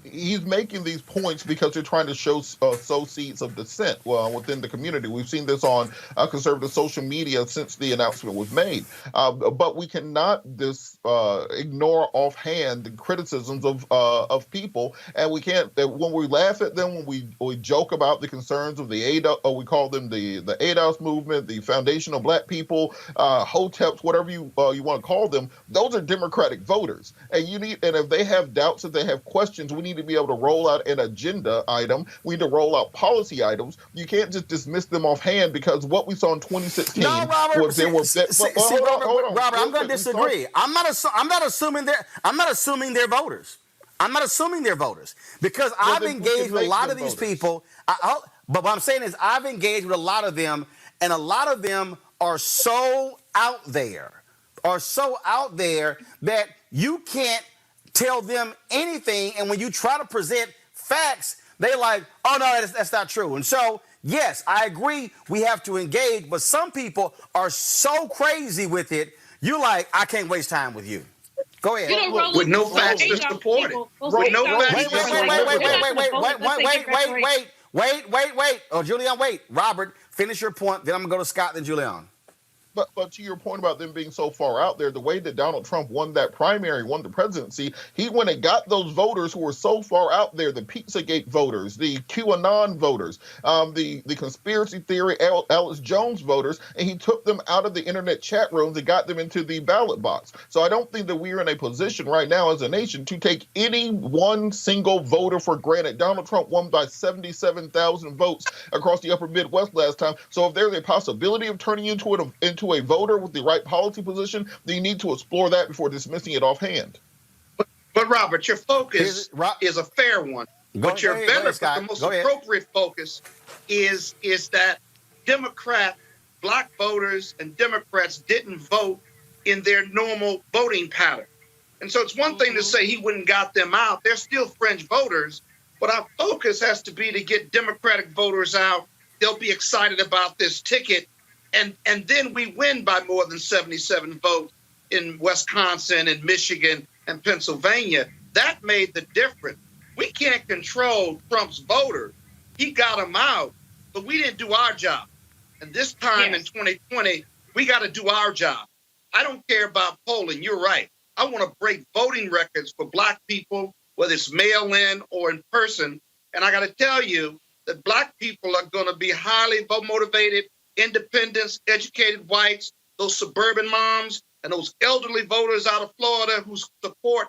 he's making these points because they're trying to sow seeds of dissent within the community. We've seen this on conservative social media since the announcement was made. But we cannot ignore offhand the criticisms of people, and we can't. When we laugh at them, when we joke about the concerns of the ADOS, or we call them the ADOS movement, the Foundational Black People, HOTEPs, whatever you want to call them. Those are Democratic voters, and if they have doubts, if they have questions, we need to be able to roll out an agenda item. We need to roll out policy items. You can't just dismiss them offhand because what we saw in 2016 was there were. Robert, I'm going to disagree. I'm not assuming they're voters. I'm not assuming they're voters because I've engaged with a lot of these people. But what I'm saying is I've engaged with a lot of them, and a lot of them are so out there, that you can't tell them anything. And when you try to present facts, they like, oh, no, that's not true. And so, yes, I agree we have to engage, but some people are so crazy with it, you're like, I can't waste time with you. Go ahead. With no facts to support it. With no facts. Wait. Oh, Julian, wait. Robert, finish your point. Then I'm going to go to Scott, then Julian. But to your point about them being so far out there, the way that Donald Trump won that primary, won the presidency, he went and got those voters who were so far out there, the Pizzagate voters, the QAnon voters, the conspiracy theory Alex Jones voters, and he took them out of the internet chat rooms and got them into the ballot box. So I don't think that we're in a position right now as a nation to take any one single voter for granted. Donald Trump won by 77,000 votes across the upper Midwest last time. So if there's a possibility of turning into a voter with the right policy position, then you need to explore that before dismissing it offhand. But Robert, your focus is a fair one. But your better, the most appropriate focus is that Black voters and Democrats didn't vote in their normal voting pattern. And so it's one thing to say he wouldn't got them out. They're still fringe voters, but our focus has to be to get Democratic voters out. They'll be excited about this ticket. And then we win by more than 77 votes in Wisconsin and Michigan and Pennsylvania. That made the difference. We can't control Trump's voters. He got them out, but we didn't do our job. And this time in 2020, we got to do our job. I don't care about polling. You're right. I want to break voting records for Black people, whether it's mail-in or in person. And I got to tell you that Black people are going to be highly motivated, independents, educated whites, those suburban moms, and those elderly voters out of Florida whose support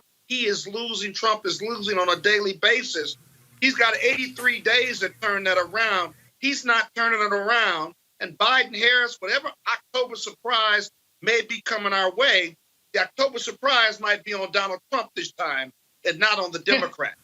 Trump is losing on a daily basis. He's got 83 days to turn that around. He's not turning it around. And Biden-Harris, whatever October surprise may be coming our way, the October surprise might be on Donald Trump this time and not on the Democrat.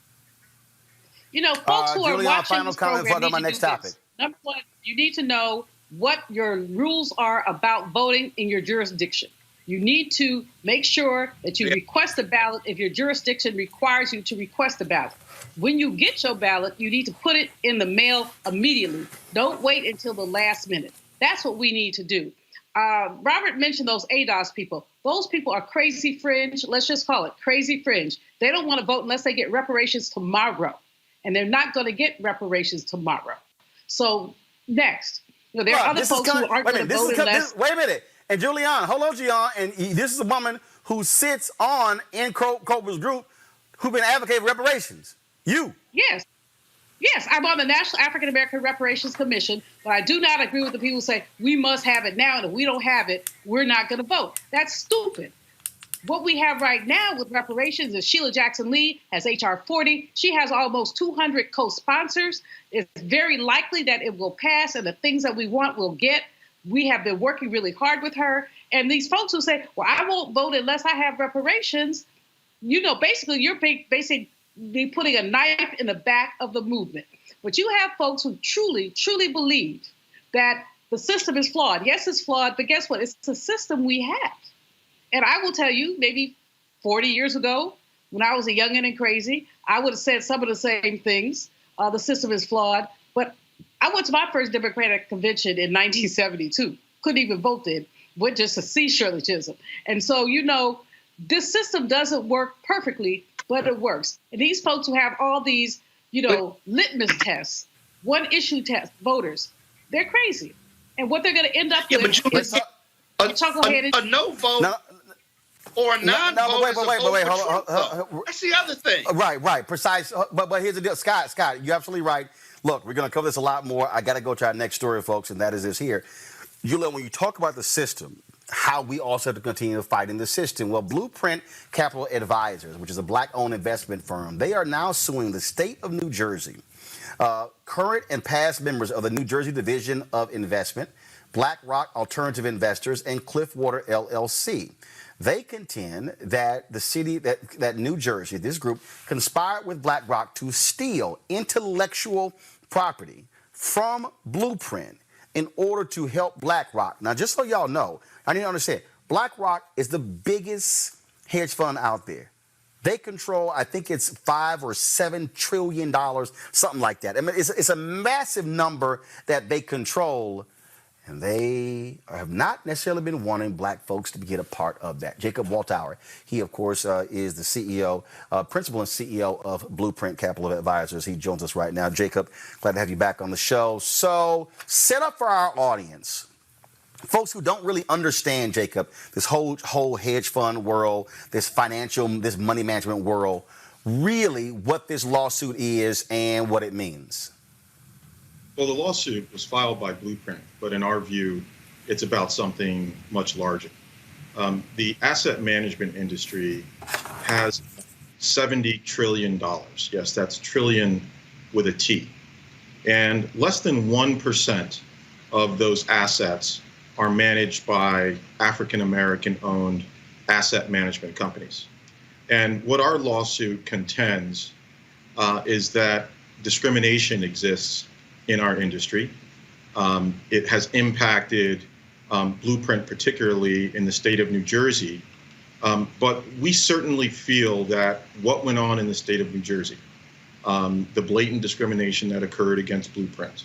Folks who are watching final this comment program before I go to my next topic. Number one, you need to know what your rules are about voting in your jurisdiction. You need to make sure that you request a ballot if your jurisdiction requires you to request a ballot. When you get your ballot, you need to put it in the mail immediately. Don't wait until the last minute. That's what we need to do. Robert mentioned those ADOS people. Those people are crazy fringe. Let's just call it crazy fringe. They don't want to vote unless they get reparations tomorrow. And they're not going to get reparations tomorrow. So next. There are other folks who aren't going to vote unless... Wait a minute. And Julian, hold on, Julian. And this is a woman who sits in Cobra's group who's been advocating for reparations. You. Yes, I'm on the National African American Reparations Commission, but I do not agree with the people who say we must have it now, and if we don't have it, we're not going to vote. That's stupid. What we have right now with reparations is Sheila Jackson Lee has H.R. 40. She has almost 200 co-sponsors. It's very likely that it will pass, and the things that we want we'll get. We have been working really hard with her. And these folks who say, well, I won't vote unless I have reparations, basically you're basically putting a knife in the back of the movement. But you have folks who truly, truly believe that the system is flawed. Yes, it's flawed, but guess what? It's a system we have. And I will tell you, maybe 40 years ago, when I was a youngin' and crazy, I would have said some of the same things. The system is flawed. But I went to my first Democratic convention in 1972. Couldn't even vote then. Went just to see Shirley Chisholm. And so, this system doesn't work perfectly, but it works. And these folks who have all these, litmus tests, one issue test voters, they're crazy. And what they're going to end up with is a no vote or a non-vote. Hold on. That's the other thing. Right. Precise. But here's the deal. Scott, you're absolutely right. Look, we're going to cover this a lot more. I got to go to our next story, folks, and that is this here. Julia, when you talk about the system, how we also have to continue fighting the system. Well, Blueprint Capital Advisors, which is a Black-owned investment firm, they are now suing the state of New Jersey. Current and past members of the New Jersey Division of Investment, BlackRock Alternative Investors, and Cliffwater LLC. They contend that the city, that New Jersey, this group, conspired with BlackRock to steal intellectual property from Blueprint in order to help BlackRock. Now, just so y'all know, I need to understand, BlackRock is the biggest hedge fund out there. They control, I think it's $5 or $7 trillion, something like that. I mean, it's a massive number that they control, and they have not necessarily been wanting black folks to get a part of that. Jacob Waltauer, he, of course, is the CEO, principal and CEO of Blueprint Capital Advisors. He joins us right now. Jacob, glad to have you back on the show. So, set up for our audience, folks who don't really understand, Jacob, this whole hedge fund world, this money management world, really what this lawsuit is and what it means. Well, the lawsuit was filed by Blueprint, but in our view, it's about something much larger. The asset management industry has $70 trillion. Yes, that's trillion with a T. And less than 1% of those assets are managed by African-American owned asset management companies. And what our lawsuit contends is that discrimination exists in our industry. It has impacted Blueprint, particularly in the state of New Jersey. But we certainly feel that what went on in the state of New Jersey, the blatant discrimination that occurred against Blueprint,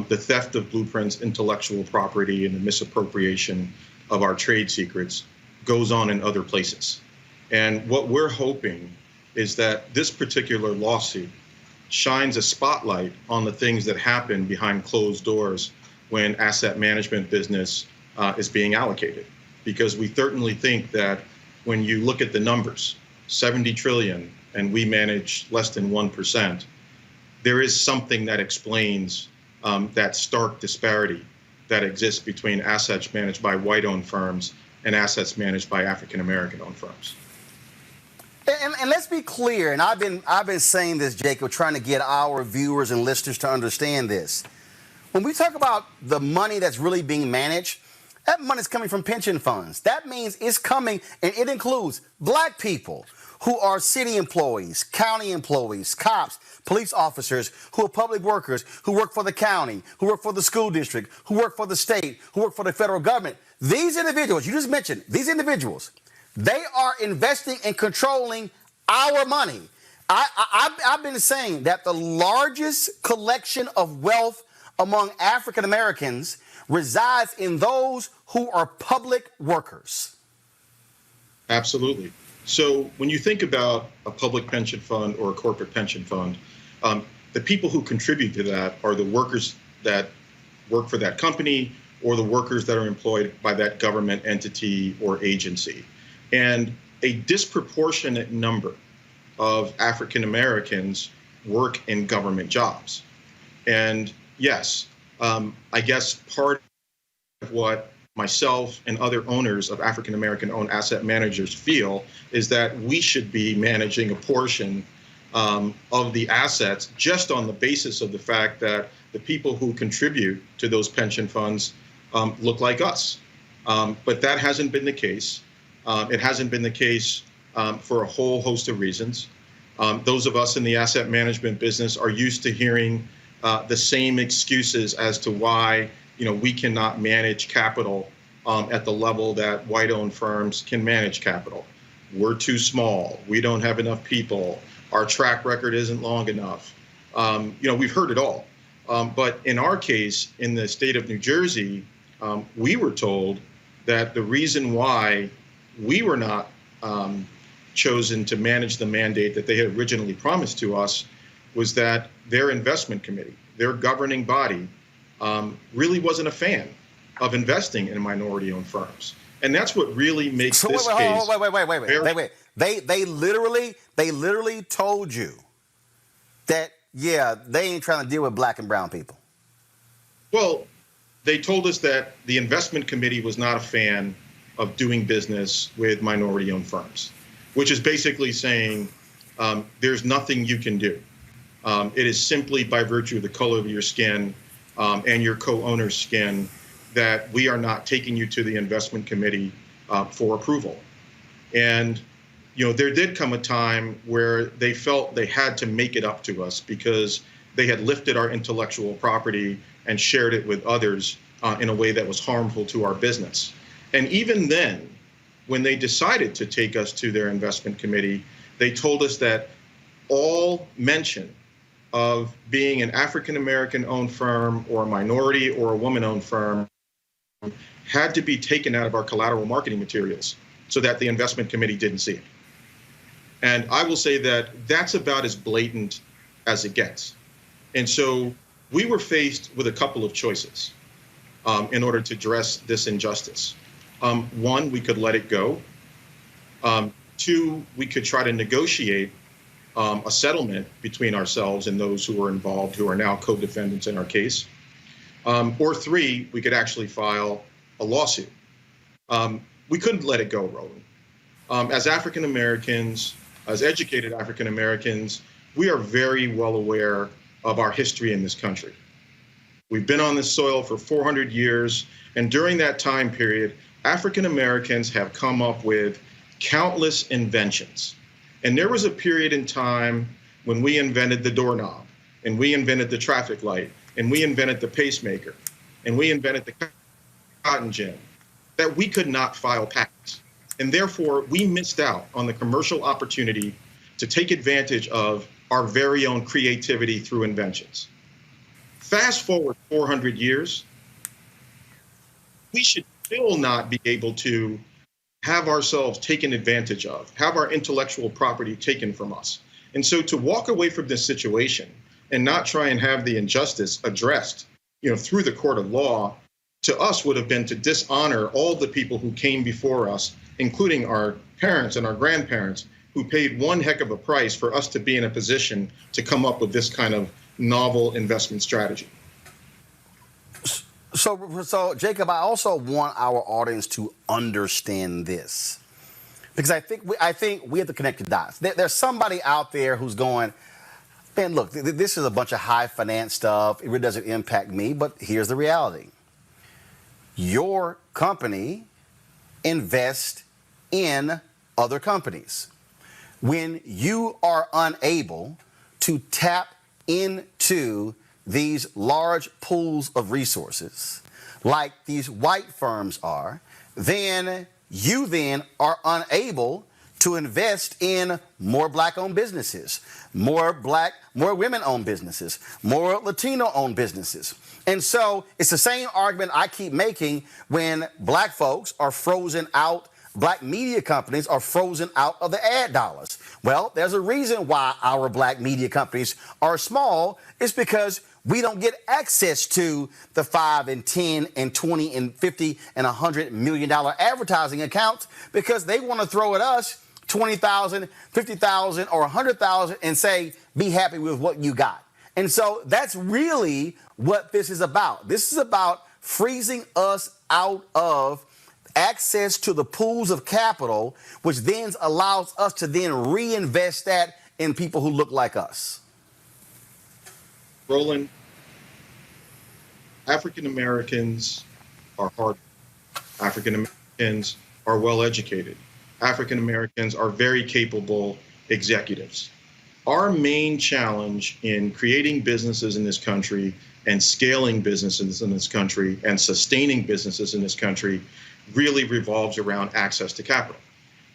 the theft of Blueprint's intellectual property and the misappropriation of our trade secrets goes on in other places. And what we're hoping is that this particular lawsuit shines a spotlight on the things that happen behind closed doors when asset management business is being allocated. Because we certainly think that when you look at the numbers, 70 trillion, and we manage less than 1%, there is something that explains that stark disparity that exists between assets managed by white-owned firms and assets managed by African-American-owned firms. And let's be clear, and I've been saying this, Jacob, trying to get our viewers and listeners to understand this. When we talk about the money that's really being managed, that money is coming from pension funds. That means it's coming, and it includes black people who are city employees, county employees, cops, police officers, who are public workers, who work for the county, who work for the school district, who work for the state, who work for the federal government. These individuals, you just mentioned, these individuals, they are investing and controlling our money. I've been saying that the largest collection of wealth among African Americans resides in those who are public workers. Absolutely. So when you think about a public pension fund or a corporate pension fund, the people who contribute to that are the workers that work for that company or the workers that are employed by that government entity or agency. And a disproportionate number of African Americans work in government jobs. And yes, I guess part of what myself and other owners of African American owned asset managers feel is that we should be managing a portion of the assets just on the basis of the fact that the people who contribute to those pension funds look like us. But that hasn't been the case. It hasn't been the case for a whole host of reasons. Those of us in the asset management business are used to hearing the same excuses as to why we cannot manage capital at the level that white-owned firms can manage capital. We're too small. We don't have enough people. Our track record isn't long enough. We've heard it all. But in our case, in the state of New Jersey, we were told that the reason why we were not chosen to manage the mandate that they had originally promised to us was that their investment committee, their governing body, really wasn't a fan of investing in minority-owned firms. And that's what really makes this case. Wait. They literally told you that, yeah, they ain't trying to deal with black and brown people. Well, they told us that the investment committee was not a fan of doing business with minority-owned firms, which is basically saying there's nothing you can do. It is simply by virtue of the color of your skin and your co-owner's skin that we are not taking you to the investment committee for approval. And there did come a time where they felt they had to make it up to us because they had lifted our intellectual property and shared it with others in a way that was harmful to our business. And even then, when they decided to take us to their investment committee, they told us that all mention of being an African-American owned firm or a minority or a woman-owned firm had to be taken out of our collateral marketing materials so that the investment committee didn't see it. And I will say that that's about as blatant as it gets. And so we were faced with a couple of choices in order to address this injustice. One, we could let it go. Two, we could try to negotiate a settlement between ourselves and those who were involved, who are now co-defendants in our case. Or three, we could actually file a lawsuit. We couldn't let it go, Roland. As African Americans, as educated African Americans, we are very well aware of our history in this country. We've been on this soil for 400 years, and during that time period, African Americans have come up with countless inventions. And there was a period in time when we invented the doorknob, and we invented the traffic light, and we invented the pacemaker, and we invented the cotton gin, that we could not file patents. And therefore, we missed out on the commercial opportunity to take advantage of our very own creativity through inventions. Fast forward 400 years, we should still not be able to have ourselves taken advantage of, have our intellectual property taken from us. And so to walk away from this situation and not try and have the injustice addressed, through the court of law, to us would have been to dishonor all the people who came before us, including our parents and our grandparents, who paid one heck of a price for us to be in a position to come up with this kind of novel investment strategy. So Jacob, I also want our audience to understand this, because I think we have to connect the dots. There's somebody out there who's going, man, look, this is a bunch of high finance stuff. It really doesn't impact me, but here's the reality. Your company invests in other companies. When you are unable to tap into these large pools of resources, like these white firms are, then you then are unable to invest in more black-owned businesses, more women-owned businesses, more Latino-owned businesses. And so it's the same argument I keep making when black folks are frozen out, black media companies are frozen out of the ad dollars. Well, there's a reason why our black media companies are small. It's because we don't get access to the 5 and 10 and 20 and 50 and $100 million advertising accounts, because they want to throw at us 20,000, 50,000, or 100,000 and say, be happy with what you got. And so that's really what this is about. This is about freezing us out of access to the pools of capital, which then allows us to then reinvest that in people who look like us. Roland, African Americans are hard. African Americans are well educated. African Americans are very capable executives. Our main challenge in creating businesses in this country and scaling businesses in this country and sustaining businesses in this country really revolves around access to capital.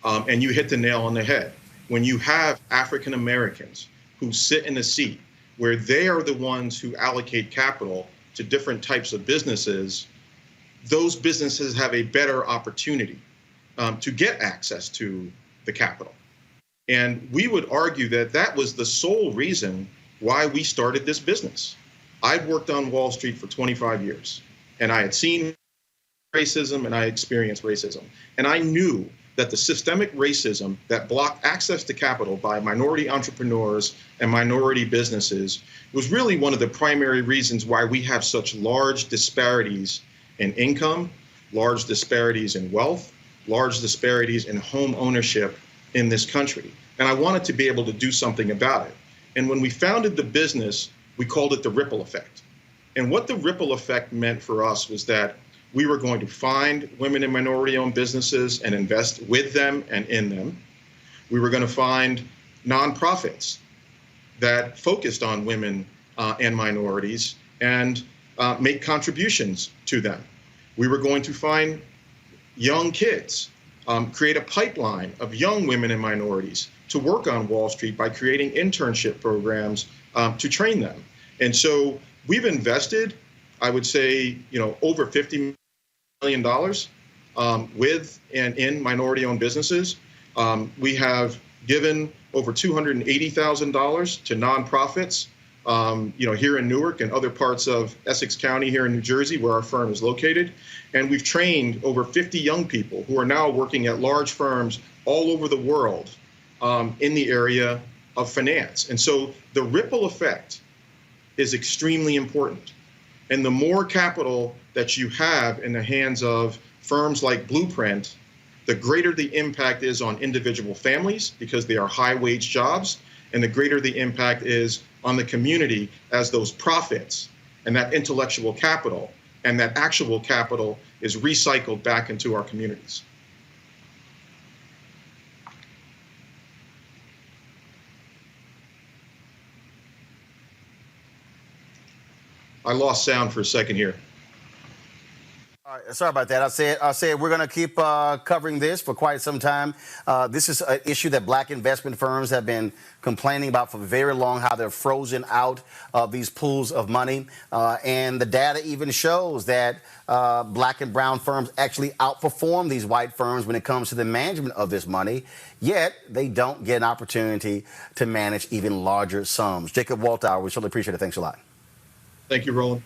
And you hit the nail on the head. When you have African Americans who sit in a seat where they are the ones who allocate capital to different types of businesses, those businesses have a better opportunity to get access to the capital. And we would argue that that was the sole reason why we started this business. I'd worked on Wall Street for 25 years, and I had seen racism and I experienced racism. And I knew that the systemic racism that blocked access to capital by minority entrepreneurs and minority businesses was really one of the primary reasons why we have such large disparities in income, large disparities in wealth, large disparities in home ownership in this country. And I wanted to be able to do something about it. And when we founded the business, we called it the ripple effect. And what the ripple effect meant for us was that we were going to find women and minority-owned businesses and invest with them and in them. We were going to find nonprofits that focused on women and minorities and make contributions to them. We were going to find young kids, create a pipeline of young women and minorities to work on Wall Street by creating internship programs to train them. And so we've invested, I would say, over $50 million with and in minority-owned businesses. We have given over $280,000 to nonprofits, here in Newark and other parts of Essex County here in New Jersey, where our firm is located. And we've trained over 50 young people who are now working at large firms all over the world in the area of finance. And so the ripple effect is extremely important. And the more capital that you have in the hands of firms like Blueprint, the greater the impact is on individual families because they are high-wage jobs, and the greater the impact is on the community as those profits and that intellectual capital and that actual capital is recycled back into our communities. I lost sound for a second here. All right, sorry about that. I said we're going to keep covering this for quite some time. This is an issue that black investment firms have been complaining about for very long, how they're frozen out of these pools of money. And the data even shows that black and brown firms actually outperform these white firms when it comes to the management of this money, yet they don't get an opportunity to manage even larger sums. Jacob Walthour, we certainly appreciate it. Thanks a lot. Thank you, Roland.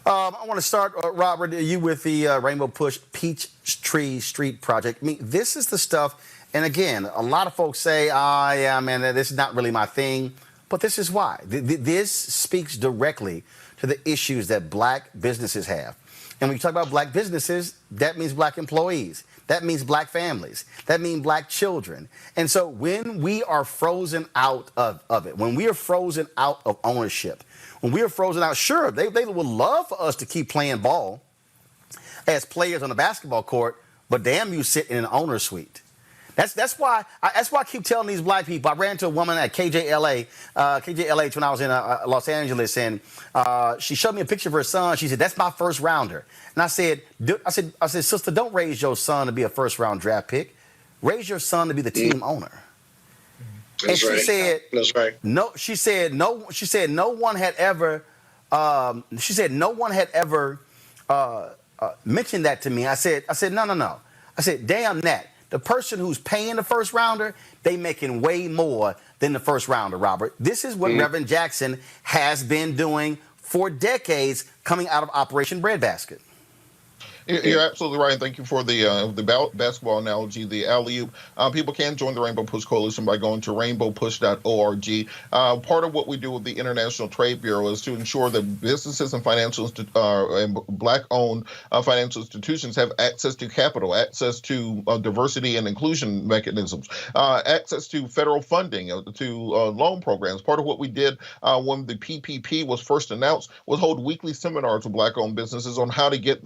I want to start, Robert, you with the Rainbow Push Peachtree Street Project. I mean, this is the stuff, and again, a lot of folks say, yeah, man, this is not really my thing, but this is why. This speaks directly to the issues that black businesses have. And when you talk about black businesses, that means black employees. That means black families. That means black children. And so when we are frozen out of it, when we are frozen out of ownership, when we are frozen out, sure, they would love for us to keep playing ball as players on the basketball court, but damn you sit in an owner's suite. That's why I keep telling these black people. I ran into a woman at KJLH when I was in Los Angeles, and she showed me a picture of her son. She said, "That's my first rounder." And I said, "Sister, don't raise your son to be a first round draft pick. Raise your son to be the team owner." And she said, "That's right." No, she said no. She said no one had ever. Mentioned that to me. I said no. I said, damn that. The person who's paying the first rounder, they making way more than the first rounder, Robert. This is what Reverend Jackson has been doing for decades coming out of Operation Breadbasket. You're absolutely right, and thank you for the basketball analogy, the alley-oop. People can join the Rainbow Push Coalition by going to rainbowpush.org. Part of what we do with the International Trade Bureau is to ensure that businesses and and black-owned financial institutions have access to capital, access to diversity and inclusion mechanisms, access to federal funding, to loan programs. Part of what we did when the PPP was first announced was hold weekly seminars with black-owned businesses on how to get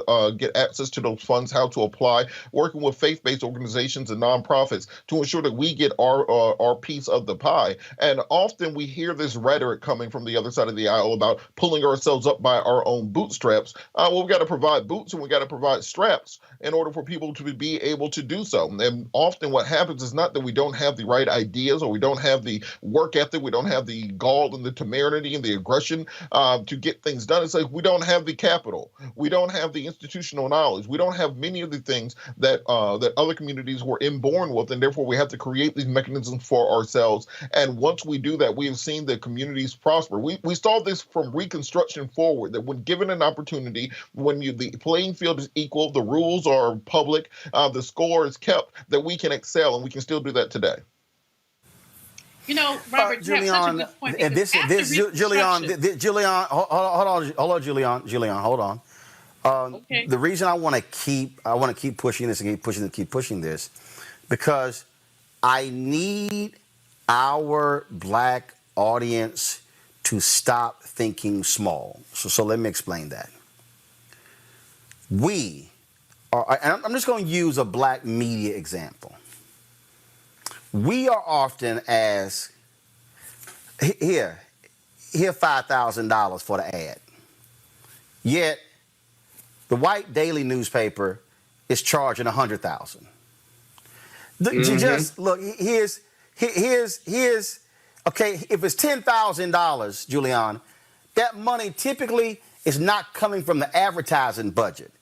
access to those funds, how to apply, working with faith-based organizations and nonprofits to ensure that we get our piece of the pie. And often we hear this rhetoric coming from the other side of the aisle about pulling ourselves up by our own bootstraps. Well, we've got to provide boots and we've got to provide straps in order for people to be able to do so. And often what happens is not that we don't have the right ideas or we don't have the work ethic, we don't have the gall and the temerity and the aggression to get things done. It's like we don't have the capital. We don't have the institutional knowledge. We don't have many of the things that that other communities were inborn with, and therefore we have to create these mechanisms for ourselves. And once we do that, we have seen the communities prosper. We saw this from Reconstruction forward, that when given an opportunity, when the playing field is equal, the rules are public, the score is kept, that we can excel, and we can still do that today. You know, Robert, Julian, such a good point. Julian, hold on, Julian, hold on. Okay. The reason I want to keep pushing this and keep pushing this, because I need our black audience to stop thinking small. So let me explain that. We are, and I'm just going to use a black media example. We are often as, here here $5,000 for the ad. Yet the white daily newspaper is charging $100,000. Just look, here's okay. If it's $10,000, Julian, that money typically is not coming from the advertising budget.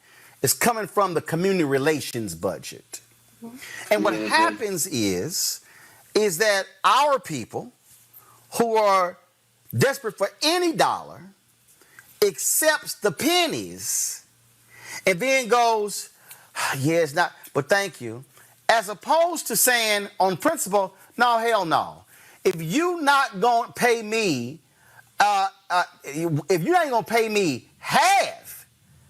It's coming from the community relations budget. And what happens is that our people who are desperate for any dollar accepts the pennies and then goes, yeah, it's not, but thank you. As opposed to saying on principle, no, hell no. If you not going to pay me, if you ain't going to pay me half,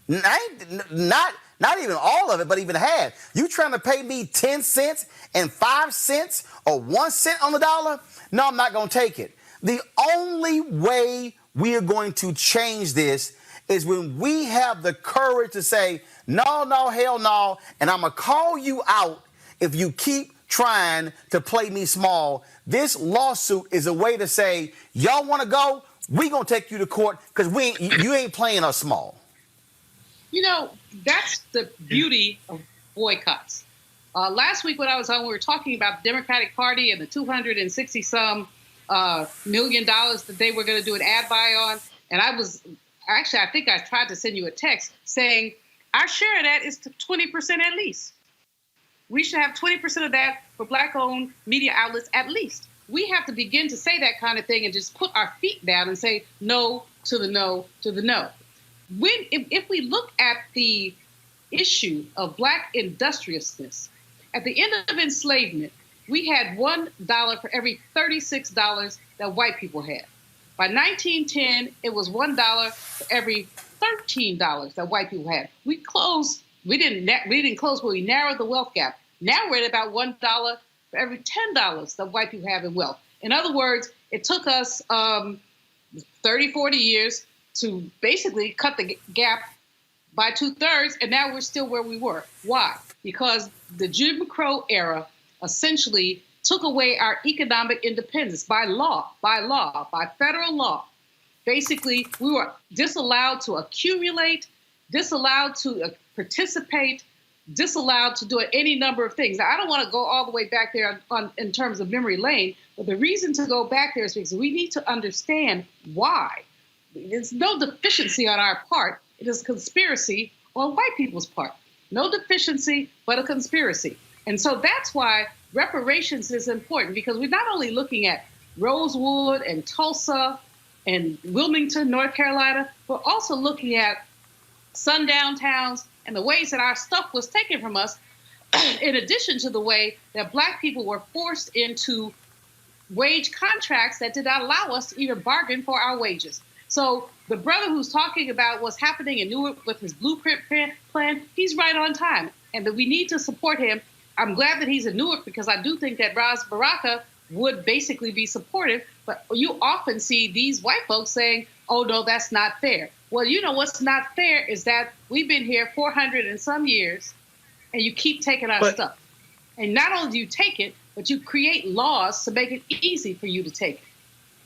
not even all of it, but even half, you trying to pay me 10 cents and 5 cents or 1 cent on the dollar? No, I'm not going to take it. The only way we are going to change this is when we have the courage to say, no, hell no, and I'm going to call you out if you keep trying to play me small. This lawsuit is a way to say, y'all want to go? We going to take you to court because you ain't playing us small. You know, that's the beauty of boycotts. Last week when I was on, we were talking about the Democratic Party and the $260-some million that they were going to do an ad buy on. And I think I tried to send you a text saying our share of that is to 20% at least. We should have 20% of that for Black-owned media outlets at least. We have to begin to say that kind of thing and just put our feet down and say no to the no to the no. If we look at the issue of Black industriousness, at the end of enslavement, we had $1 for every $36 that white people had. By 1910, it was $1 for every $13 that white people had. We didn't close, but we narrowed the wealth gap. Now we're at about $1 for every $10 that white people have in wealth. In other words, it took us 30, 40 years to basically cut the gap by 2/3, and now we're still where we were. Why? Because the Jim Crow era essentially took away our economic independence by law, by federal law. Basically, we were disallowed to accumulate, disallowed to participate, disallowed to do any number of things. Now, I don't want to go all the way back there in terms of memory lane, but the reason to go back there is because we need to understand why. There's no deficiency on our part. It is a conspiracy on white people's part. No deficiency, but a conspiracy. And so that's why reparations is important, because we're not only looking at Rosewood and Tulsa and Wilmington, North Carolina, we're also looking at sundown towns and the ways that our stuff was taken from us, in addition to the way that Black people were forced into wage contracts that did not allow us to even bargain for our wages. So the brother who's talking about what's happening in Newark with his blueprint plan, he's right on time, and that we need to support him. I'm glad that he's in Newark, because I do think that Ras Baraka would basically be supportive, but you often see these white folks saying, oh, no, that's not fair. Well, you know what's not fair is that we've been here 400 and some years, and you keep taking our stuff. And not only do you take it, but you create laws to make it easy for you to take it.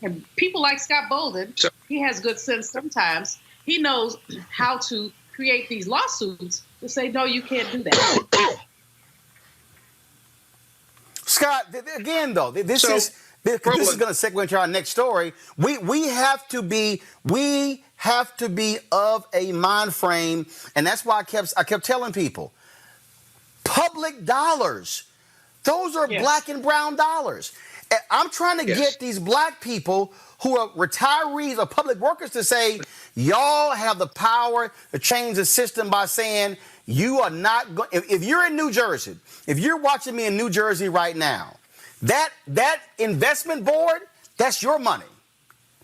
And people like Scott Bolden, he has good sense sometimes. He knows how to create these lawsuits to say, no, you can't do that. Scott, again, though, this is going to segue into our next story. We have to be of a mind frame, and that's why I kept telling people, public dollars, those are Black and brown dollars. I'm trying to get these Black people who are retirees or public workers to say, y'all have the power to change the system by saying you are not going. If you're in New Jersey, if you're watching me in New Jersey right now, that investment board, that's your money.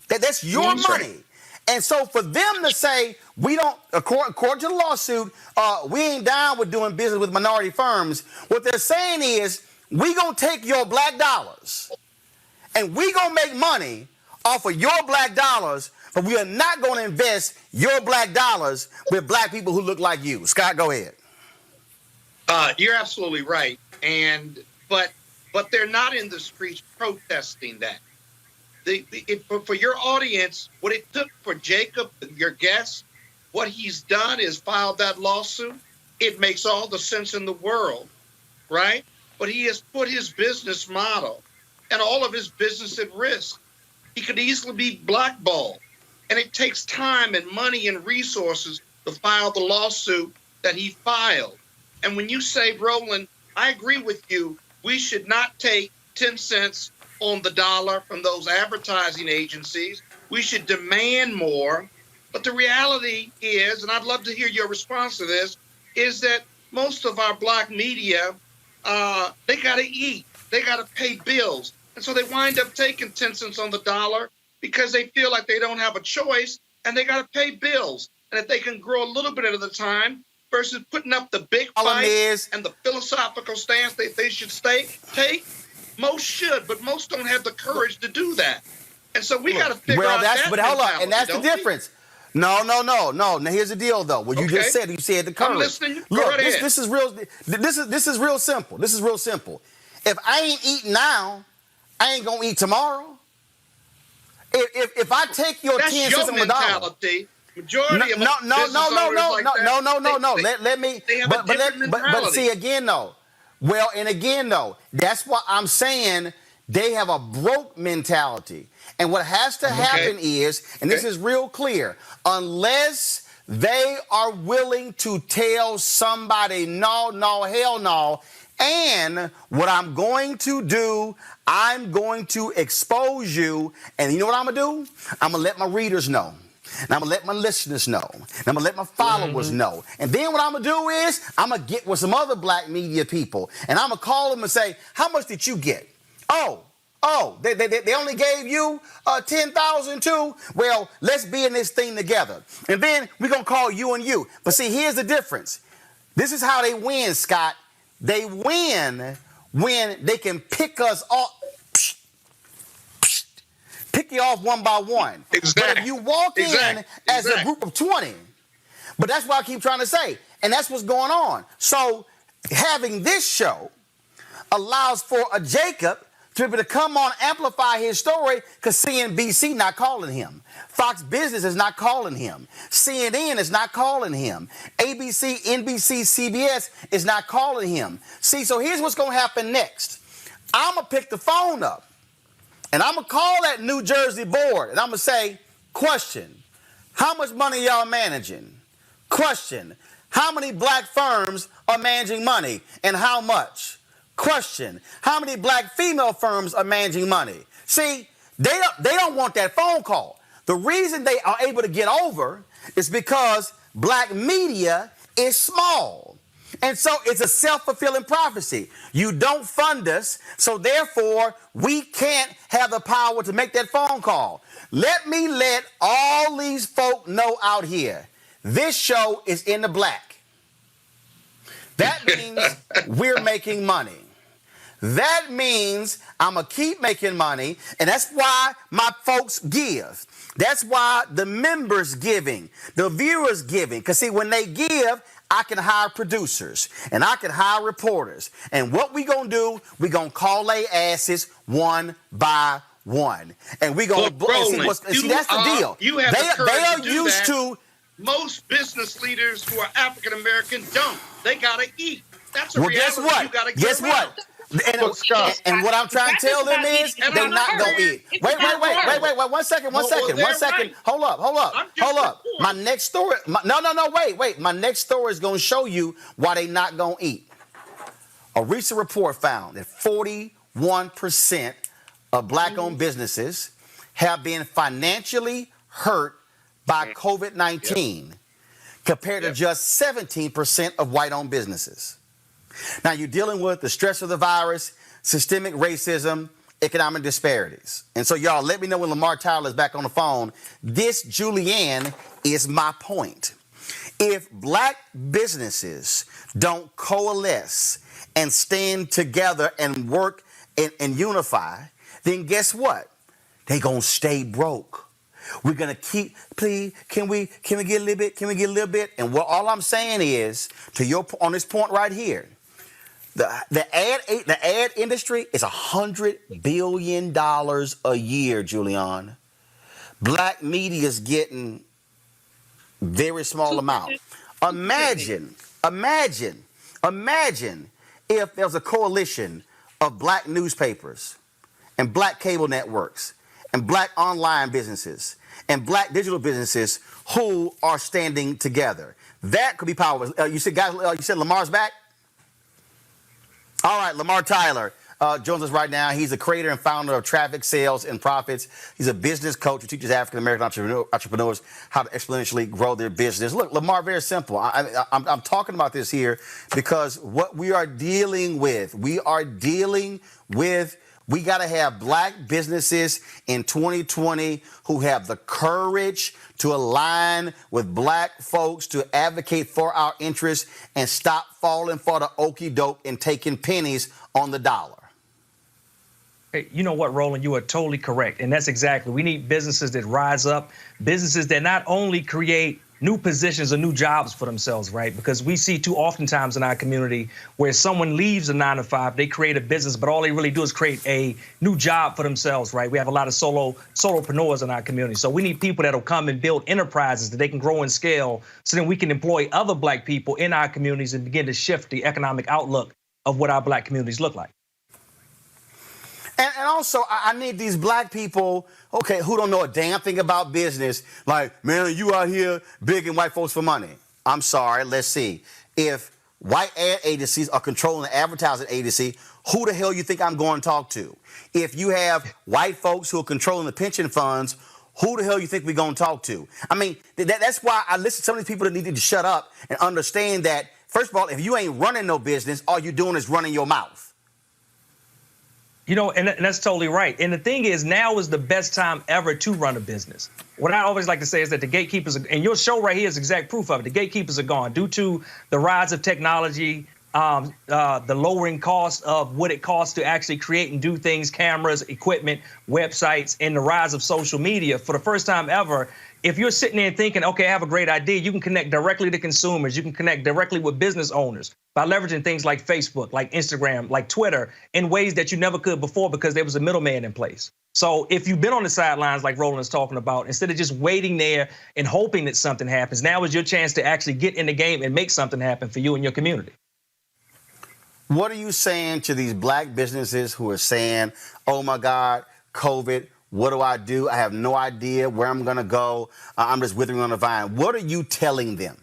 That's your money. And so for them to say, we don't, according to the lawsuit, we ain't down with doing business with minority firms, what they're saying is, we gonna take your Black dollars and we gonna make money off of your Black dollars, but we are not gonna invest your Black dollars with Black people who look like you. Scott, go ahead. You're absolutely right. But they're not in the streets protesting that. For your audience, what it took for Jacob, your guest, what he's done is filed that lawsuit. It makes all the sense in the world, right? But he has put his business model and all of his business at risk. He could easily be blackballed. And it takes time and money and resources to file the lawsuit that he filed. And when you say, Roland, I agree with you, we should not take 10 cents on the dollar from those advertising agencies. We should demand more. But the reality is, and I'd love to hear your response to this, is that most of our black media, they got to eat. They got to pay bills. And so they wind up taking 10 cents on the dollar because they feel like they don't have a choice and they got to pay bills. And if they can grow a little bit at a time versus putting up the big fight and the philosophical stance that they should take, most should, but most don't have the courage to do that. And so we got to figure out that. But hold on, and that's the difference. No. Now here's the deal, though. What you just said, you said the courage. I'm listening. Look, right this is real. This is real simple. This is real simple. If I ain't eating now, I ain't gonna eat tomorrow. If I take your 10 cents on the dollar, majority of no. Let me. But see again though. Well, and again though, that's why I'm saying they have a broke mentality. And what has to happen is, and this is real clear, unless they are willing to tell somebody, no, hell no, and what I'm going to do, I'm going to expose you, and you know what I'm going to do? I'm going to let my readers know. And I'm going to let my listeners know. And I'm going to let my followers know. And then what I'm going to do is I'm going to get with some other black media people, and I'm going to call them and say, how much did you get? Oh, they only gave you 10,000 too? Well, let's be in this thing together. And then we're going to call you and you. But see, here's the difference. This is how they win, Scott. They win when they can pick us off. Pick you off one by one. Exactly. But if you walk in as a group of 20, but that's what I keep trying to say. And that's what's going on. So having this show allows for a Jacob to be able to come on, amplify his story, because CNBC not calling him. Fox Business is not calling him. CNN is not calling him. ABC, NBC, CBS is not calling him. See, so here's what's going to happen next. I'm going to pick the phone up, and I'm going to call that New Jersey board, and I'm going to say, question, how much money y'all managing? Question, how many black firms are managing money, and how much? Question, how many black female firms are managing money? See, they don't want that phone call. The reason they are able to get over is because black media is small. And so it's a self-fulfilling prophecy. You don't fund us, so therefore we can't have the power to make that phone call. Let me let all these folk know out here, this show is in the black. That means we're making money. That means I'm going to keep making money, and that's why my folks give. That's why the members giving, the viewers giving. Because, see, when they give, I can hire producers, and I can hire reporters. And what we going to do, we going to call their asses one by one. And we going to see, that's the deal. You have the courage they are to do used that. to. Most business leaders who are African-American don't. They got to eat. That's a Well, reality. guess what? You gotta Guess get around. what? And what I'm trying to tell them is they're not going to eat. Wait, 1 second. Hold up. My next story, wait. My next story is going to show you why they not going to eat. A recent report found that 41% of black-owned businesses have been financially hurt by COVID-19 compared to just 17% of white-owned businesses. Now, you're dealing with the stress of the virus, systemic racism, economic disparities. And so, y'all, let me know when Lamar Tyler is back on the phone. This, Julianne, is my point. If black businesses don't coalesce and stand together and work and unify, then guess what? They're going to stay broke. We're going to keep, please, can we get a little bit? Can we get a little bit? And what all I'm saying is, on this point right here, The ad industry is $100 billion a year, Julian. Black media is getting very small amount. Imagine if there was a coalition of black newspapers and black cable networks and black online businesses and black digital businesses who are standing together. That could be powerful. You said Lamar's back? All right, Lamar Tyler joins us right now. He's the creator and founder of Traffic, Sales, and Profits. He's a business coach who teaches African-American entrepreneurs how to exponentially grow their business. Look, Lamar, very simple. I'm talking about this here because what we are dealing with, we got to have black businesses in 2020 who have the courage to align with black folks to advocate for our interests and stop falling for the okie doke and taking pennies on the dollar. Hey, you know what, Roland, you are totally correct. And that's exactly, we need businesses that rise up, businesses that not only create new positions or new jobs for themselves, right? Because we see too oftentimes in our community where someone leaves a 9-to-5, they create a business, but all they really do is create a new job for themselves, right? We have a lot of solopreneurs in our community. So we need people that'll come and build enterprises that they can grow and scale so then we can employ other black people in our communities and begin to shift the economic outlook of what our black communities look like. And also, I need these black people, okay, who don't know a damn thing about business. Like, man, you out here begging white folks for money. I'm sorry, let's see. If white ad agencies are controlling the advertising agency, who the hell you think I'm going to talk to? If you have white folks who are controlling the pension funds, who the hell you think we're going to talk to? I mean, that's why I listen to some of these people that need to shut up and understand that, first of all, if you ain't running no business, all you're doing is running your mouth. You know, and that's totally right. And the thing is, now is the best time ever to run a business. What I always like to say is that the gatekeepers, and your show right here is exact proof of it, the gatekeepers are gone due to the rise of technology, the lowering cost of what it costs to actually create and do things, cameras, equipment, websites, and the rise of social media. For the first time ever, if you're sitting there thinking, okay, I have a great idea, you can connect directly to consumers. You can connect directly with business owners by leveraging things like Facebook, like Instagram, like Twitter, in ways that you never could before because there was a middleman in place. So if you've been on the sidelines like Roland is talking about, instead of just waiting there and hoping that something happens, now is your chance to actually get in the game and make something happen for you and your community. What are you saying to these black businesses who are saying, oh, my God, COVID, what do? I have no idea where I'm going to go. I'm just withering on the vine. What are you telling them?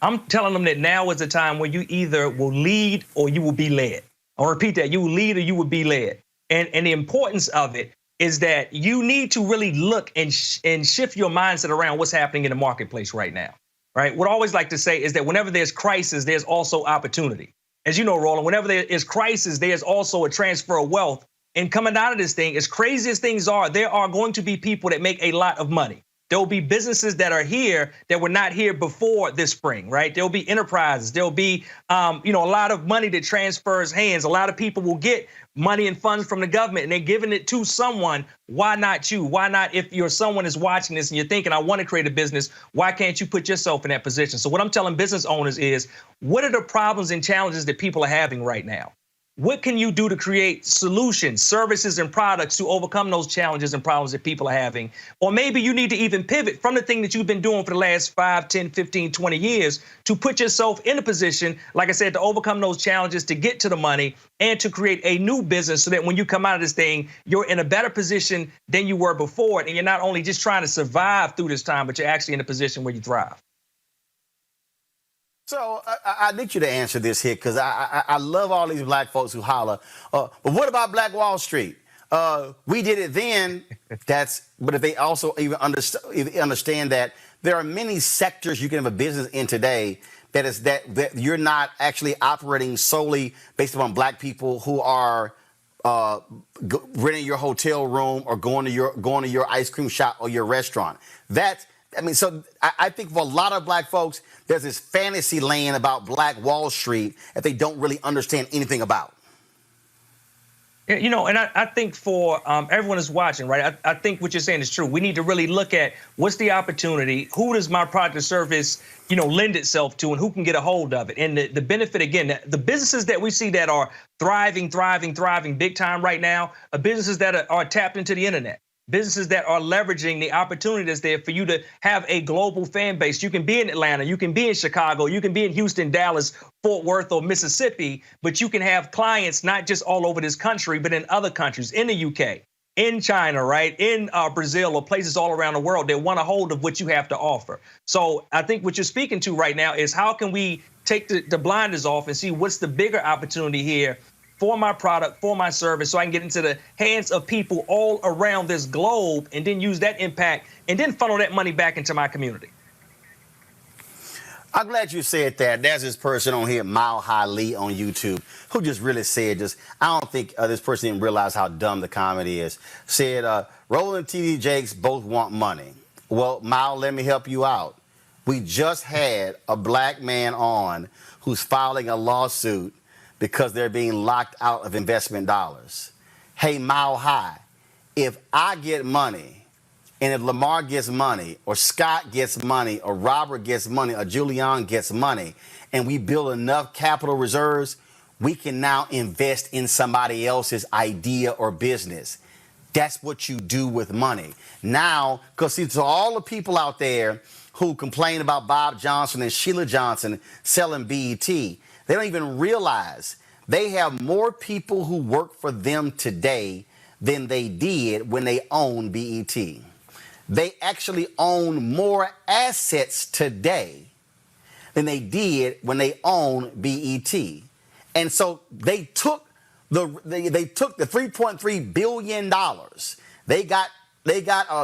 I'm telling them that now is the time where you either will lead or you will be led. I'll repeat that. You will lead or you will be led. And the importance of it is that you need to really look and shift your mindset around what's happening in the marketplace right now. Right. What I always like to say is that whenever there's crisis, there's also opportunity. As you know, Roland, whenever there is crisis, there's also a transfer of wealth. And coming out of this thing, as crazy as things are, there are going to be people that make a lot of money. There will be businesses that are here that were not here before this spring, right? There will be enterprises. There will be, a lot of money that transfers hands. A lot of people will get money and funds from the government and they're giving it to someone. Why not you? Why not, if someone is watching this and you're thinking, I want to create a business, why can't you put yourself in that position? So what I'm telling business owners is, what are the problems and challenges that people are having right now? What can you do to create solutions, services, and products to overcome those challenges and problems that people are having? Or maybe you need to even pivot from the thing that you've been doing for the last 5, 10, 15, 20 years to put yourself in a position, like I said, to overcome those challenges, to get to the money and to create a new business so that when you come out of this thing, you're in a better position than you were before. And you're not only just trying to survive through this time, but you're actually in a position where you thrive. So I need you to answer this here because I love all these black folks who holler. But what about Black Wall Street? We did it then. But if they also even understand that there are many sectors you can have a business in today that you're not actually operating solely based upon black people who are renting your hotel room or going to your ice cream shop or your restaurant. So I think for a lot of black folks, there's this fantasy land about Black Wall Street that they don't really understand anything about. Yeah, you know, and I think for everyone who's watching, right, I think what you're saying is true. We need to really look at what's the opportunity, who does my product or service, you know, lend itself to, and who can get a hold of it. And the benefit, again, the businesses that we see that are thriving big time right now are businesses that are tapped into the internet. Businesses that are leveraging the opportunity that's there for you to have a global fan base. You can be in Atlanta, you can be in Chicago, you can be in Houston, Dallas, Fort Worth, or Mississippi, but you can have clients not just all over this country, but in other countries, in the UK, in China, right, in Brazil, or places all around the world that want a hold of what you have to offer. So I think what you're speaking to right now is how can we take the blinders off and see what's the bigger opportunity here for my product, for my service, so I can get into the hands of people all around this globe and then use that impact and then funnel that money back into my community. I'm glad you said that. There's this person on here, Mile High Lee on YouTube, who just really said I don't think this person didn't realize how dumb the comedy is. Said, Roland and TD Jakes both want money. Well, Mile, let me help you out. We just had a black man on who's filing a lawsuit because they're being locked out of investment dollars. Hey, Mile High, if I get money, and if Lamar gets money, or Scott gets money, or Robert gets money, or Julian gets money, and we build enough capital reserves, we can now invest in somebody else's idea or business. That's what you do with money. Now, because see, to all the people out there who complain about Bob Johnson and Sheila Johnson selling BET, they don't even realize they have more people who work for them today than they did when they owned BET. They actually own more assets today than they did when they owned BET. And so they took the $3.3 billion. They got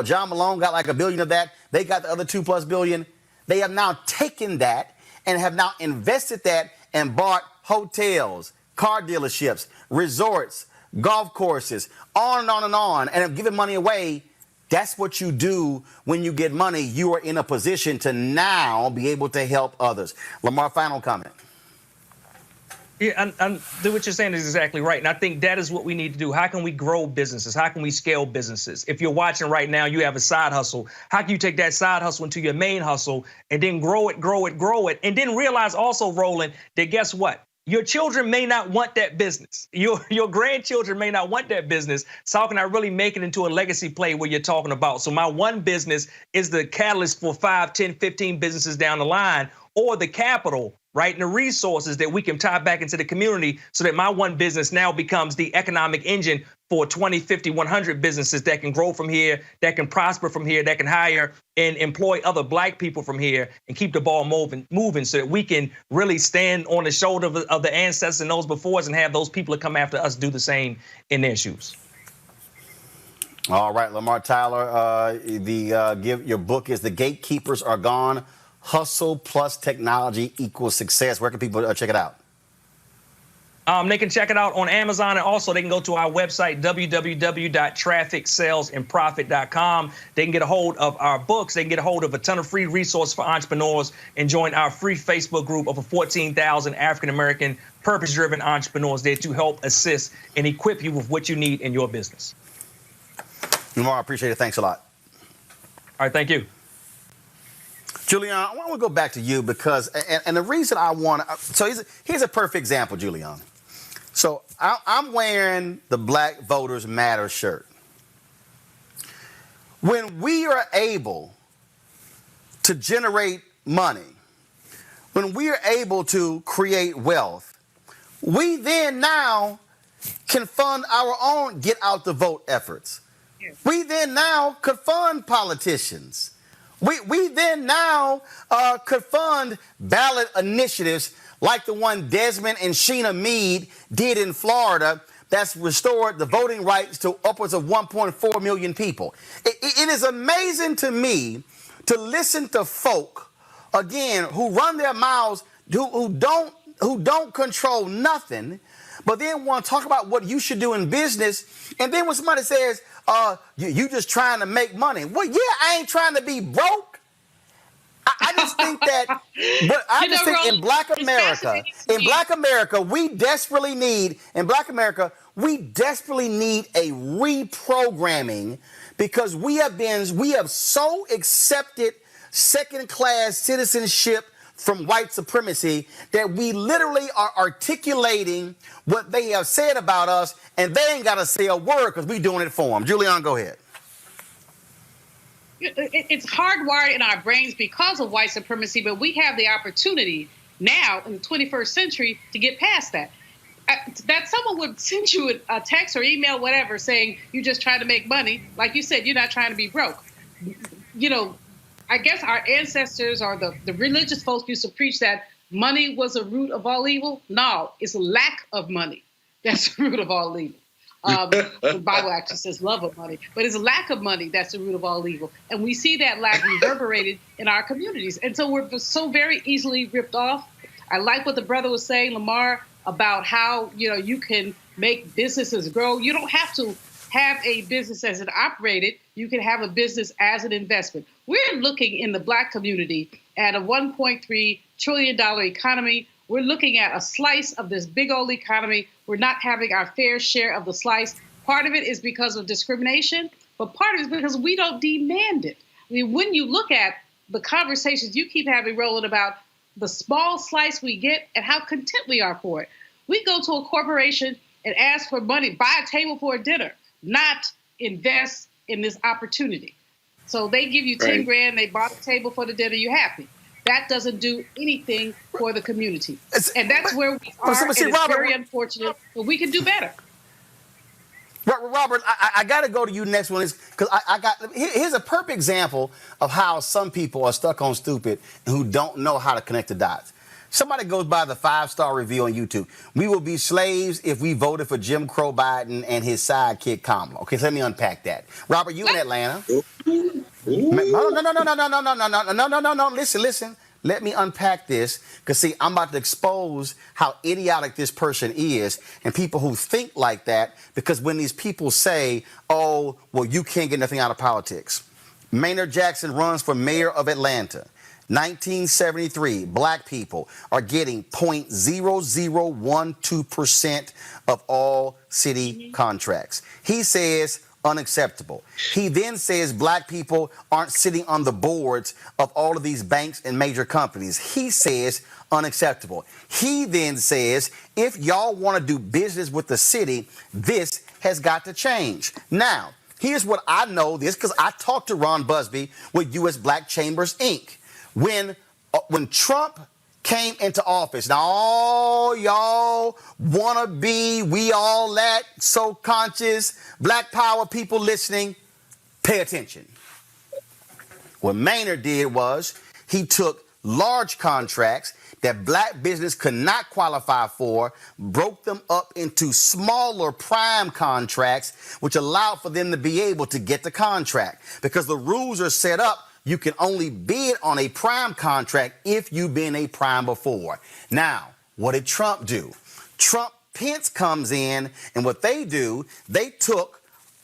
John Malone got like $1 billion of that. They got the other $2+ billion. They have now taken that and have now invested that and bought hotels, car dealerships, resorts, golf courses, on and on and on, and have given money away. That's what you do when you get money. You are in a position to now be able to help others. Lamar, final comment. Yeah, and what you're saying is exactly right. And I think that is what we need to do. How can we grow businesses? How can we scale businesses? If you're watching right now, you have a side hustle. How can you take that side hustle into your main hustle and then grow it, and then realize also, Roland, that guess what? Your children may not want that business. Your grandchildren may not want that business. So how can I really make it into a legacy play where you're talking about? So my one business is the catalyst for 5, 10, 15 businesses down the line, or the capital, right, and the resources that we can tie back into the community so that my one business now becomes the economic engine for 20, 50, 100 businesses that can grow from here, that can prosper from here, that can hire and employ other black people from here and keep the ball moving so that we can really stand on the shoulder of the ancestors and those before us and have those people that come after us do the same in their shoes. All right, Lamar Tyler, your book is The Gatekeepers Are Gone. Hustle plus technology equals success. Where can people check it out? They can check it out on Amazon, and also they can go to our website, www.trafficsalesandprofit.com. They can get a hold of our books. They can get a hold of a ton of free resources for entrepreneurs and join our free Facebook group of over 14,000 African-American purpose-driven entrepreneurs there to help assist and equip you with what you need in your business. Lamar, I appreciate it. Thanks a lot. All right, thank you. Julian, I want to go back to you because, and the reason I want to, so here's a perfect example, Julian. So I'm wearing the Black Voters Matter shirt. When we are able to generate money, when we are able to create wealth, we then now can fund our own get out the vote efforts. Yes. We then now could fund politicians. We then now could fund ballot initiatives like the one Desmond and Sheena Mead did in Florida that's restored the voting rights to upwards of 1.4 million people. It is amazing to me to listen to folk, again, who run their mouths, who don't control nothing, but then want to talk about what you should do in business. And then when somebody says, you just trying to make money. Well, yeah, I ain't trying to be broke. I just think that, but I just think in Black America, we desperately need We desperately need a reprogramming because we have so accepted second-class citizenship from white supremacy that we literally are articulating what they have said about us, and they ain't got to say a word because we doing it for them. Julian, go ahead. It's hardwired in our brains because of white supremacy, but we have the opportunity now in the 21st century to get past that. That someone would send you a text or email, whatever, saying you just trying to make money. Like you said, you're not trying to be broke. You know, I guess our ancestors or the religious folks used to preach that money was a root of all evil. No, it's a lack of money that's the root of all evil. The Bible actually says love of money, but it's a lack of money that's the root of all evil. And we see that lack reverberated in our communities. And so we're so very easily ripped off. I like what the brother was saying, Lamar, about how, you know, you can make businesses grow. You don't have to have a business as it operated. You can have a business as an investment. We're looking in the Black community at a $1.3 trillion economy. We're looking at a slice of this big old economy. We're not having our fair share of the slice. Part of it is because of discrimination, but part of it is because we don't demand it. I mean, when you look at the conversations you keep having, Roland, about the small slice we get and how content we are for it. We go to a corporation and ask for money, buy a table for a dinner, not invest in this opportunity. So they give you 10 grand, they bought a table for the dinner, you're happy. That doesn't do anything for the community. And that's where we are, and it's very unfortunate, but we can do better. Robert, I got to go to you next one because here's a perfect example of how some people are stuck on stupid and who don't know how to connect the dots. Somebody goes by the 5-star review on YouTube. We will be slaves if we voted for Jim Crow Biden and his sidekick Kamala. Okay, so let me unpack that. Robert, you in Atlanta? No. Listen. Let me unpack this because, see, I'm about to expose how idiotic this person is and people who think like that, because when these people say, oh, well, you can't get nothing out of politics. Maynard Jackson runs for mayor of Atlanta. 1973, Black people are getting 0.0012% of all city contracts. He says unacceptable. He then says Black people aren't sitting on the boards of all of these banks and major companies. He says unacceptable. He then says if y'all want to do business with the city, this has got to change. Now, here's what I know this because I talked to Ron Busby with U.S. Black Chambers, Inc. When Trump came into office, now all y'all wanna be, we all that, so conscious, Black power people listening, pay attention. What Maynard did was he took large contracts that Black business could not qualify for, broke them up into smaller prime contracts, which allowed for them to be able to get the contract. Because the rules are set up, you can only bid on a prime contract if you've been a prime before. Now, what did Trump do? Pence comes in, and what they do, they took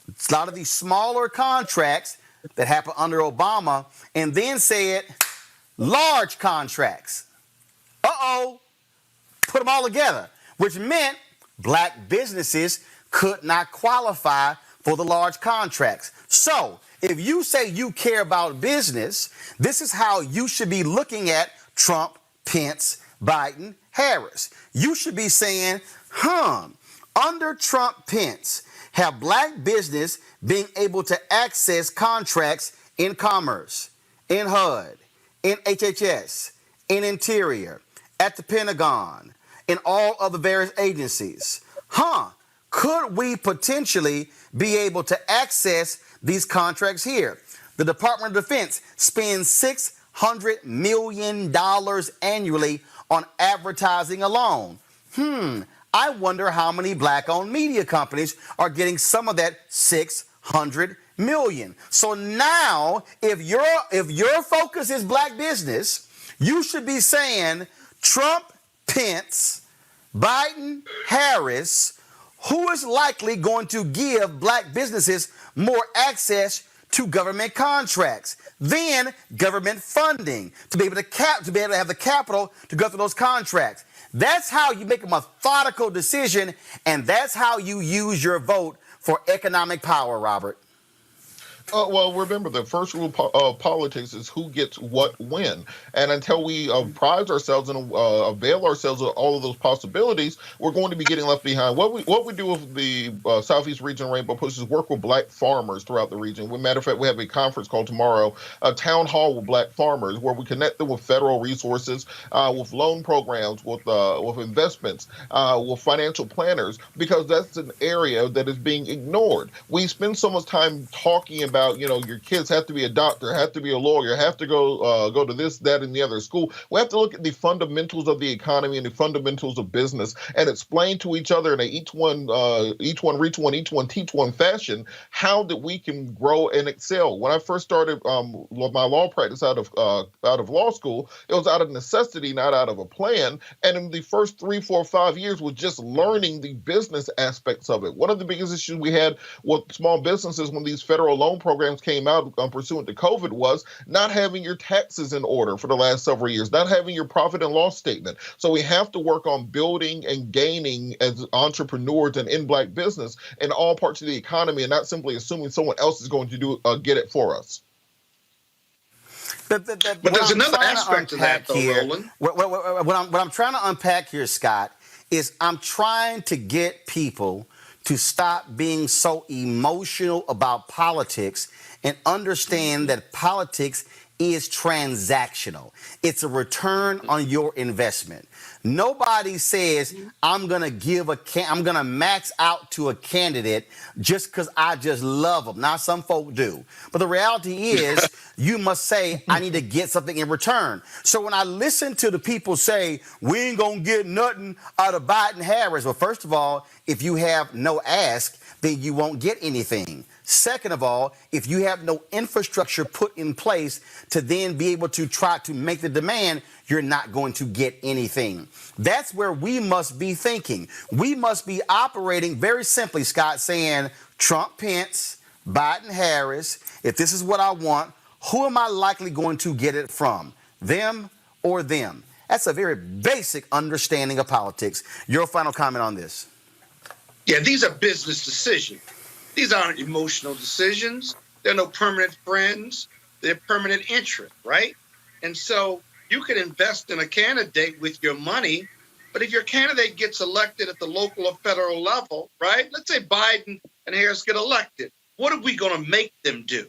a lot of these smaller contracts that happened under Obama and then said, large contracts. Put them all together, which meant Black businesses could not qualify for the large contracts. So, if you say you care about business, this is how you should be looking at Trump, Pence, Biden, Harris. You should be saying, under Trump, Pence, have Black business being able to access contracts in Commerce, in HUD, in HHS, in Interior, at the Pentagon, in all of the various agencies? Could we potentially be able to access these contracts here? The Department of Defense spends $600 million annually on advertising alone. I wonder how many Black-owned media companies are getting some of that $600 million. So now, if your focus is Black business, you should be saying Trump, Pence, Biden, Harris, who is likely going to give Black businesses more access to government contracts, then government funding to be able to have the capital to go through those contracts. That's how you make a methodical decision, and that's how you use your vote for economic power, Robert. Well, remember, the first rule of politics is who gets what when. And until we prize ourselves and avail ourselves of all of those possibilities, we're going to be getting left behind. What we do with the Southeast Region Rainbow Push is work with black farmers throughout the region. As a matter of fact, we have a conference called tomorrow, a town hall with black farmers, where we connect them with federal resources, with loan programs, with investments, with financial planners, because that's an area that is being ignored. We spend so much time talking about, your kids have to be a doctor, have to be a lawyer, have to go to this, that, and the other school. We have to look at the fundamentals of the economy and the fundamentals of business and explain to each other in each one reach one, each one teach one fashion how that we can grow and excel. When I first started my law practice out of law school, it was out of necessity, not out of a plan. And in the first 3, 4, 5 years was just learning the business aspects of it. One of the biggest issues we had with small businesses when these federal loan programs came out pursuant to COVID was not having your taxes in order for the last several years, not having your profit and loss statement. So we have to work on building and gaining as entrepreneurs and in black business in all parts of the economy, and not simply assuming someone else is going to get it for us. But there's another aspect to that, though, Roland. What I'm trying to unpack here, Scott, is I'm trying to get people to stop being so emotional about politics and understand that politics is transactional. It's a return on your investment. Nobody says I'm gonna max out to a candidate just because I just love them. Now some folk do, but the reality is you must say I need to get something in return. So when I listen to the people say we ain't gonna get nothing out of Biden Harris, well, first of all, if you have no ask, then you won't get anything. Second of all, if you have no infrastructure put in place to then be able to try to make the demand, you're not going to get anything. That's where we must be thinking. We must be operating very simply, Scott, saying Trump, Pence, Biden, Harris, if this is what I want, who am I likely going to get it from? Them or them? That's a very basic understanding of politics. Your final comment on this? Yeah, these are business decisions. These aren't emotional decisions. They're no permanent friends. They're permanent interest, right? And so you can invest in a candidate with your money, but if your candidate gets elected at the local or federal level, right? Let's say Biden and Harris get elected. What are we going to make them do?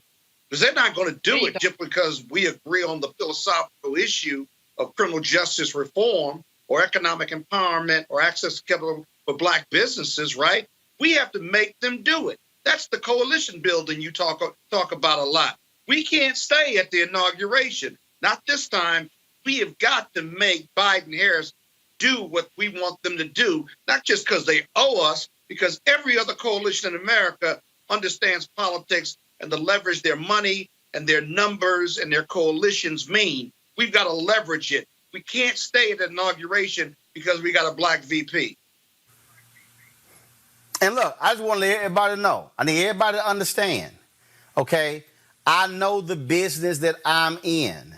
Because they're not going to do it just because we agree on the philosophical issue of criminal justice reform or economic empowerment or access to capital for black businesses, right? We have to make them do it. That's the coalition building you talk about a lot. We can't stay at the inauguration. Not this time. We have got to make Biden Harris do what we want them to do, not just because they owe us, because every other coalition in America understands politics and the leverage their money and their numbers and their coalitions mean. We've got to leverage it. We can't stay at the inauguration because we got a black VP. And look, I just want to let everybody know. I need everybody to understand, okay? I know the business that I'm in.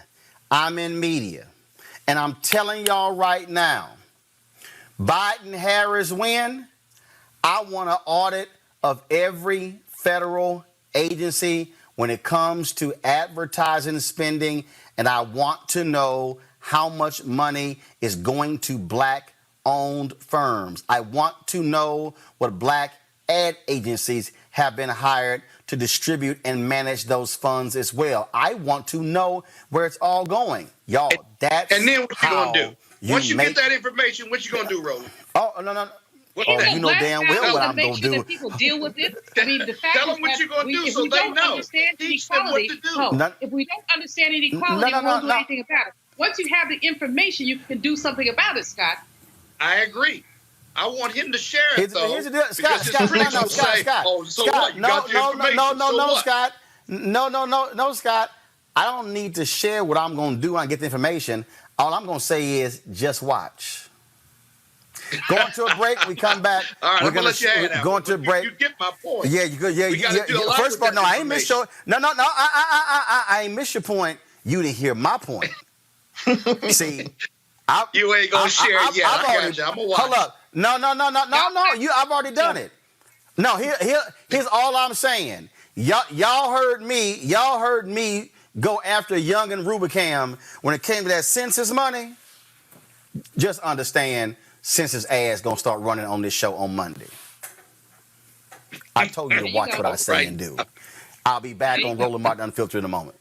I'm in media. And I'm telling y'all right now, Biden-Harris win, I want an audit of every federal agency when it comes to advertising spending, and I want to know how much money is going to black-owned firms. I want to know what black ad agencies have been hired to distribute and manage those funds as well. I want to know where it's all going. Y'all, that's and then what you going to do? Once you get that information, what you going to do, Roland? Oh, no. Oh, you know damn well what I'm going to do. That people deal with it. I mean, the fact Tell them what you're going to do so they know. Teach them what to do. If we don't understand inequality, we won't do anything about it. Once you have the information, you can do something about it, Scott. I agree. I want him to share it, though. Here's the deal. Scott, no, Scott. I don't need to share what I'm going to do when I get the information. All I'm going to say is just watch. Going to a break. We come back. All right, we're going to go into a break. You get my point. Yeah, you go. Yeah, First of all, no, I ain't miss your. No. I ain't miss your point. You didn't hear my point. See, You ain't gonna share it yet. I got you. I'm gonna watch. Hold up. No. I've already done it. No, here's all I'm saying. Y'all heard me go after Young and Rubicam when it came to that census money. Just understand, census ass gonna start running on this show on Monday. I told you to watch what I say and do. I'll be back on Roland Martin Unfiltered in a moment.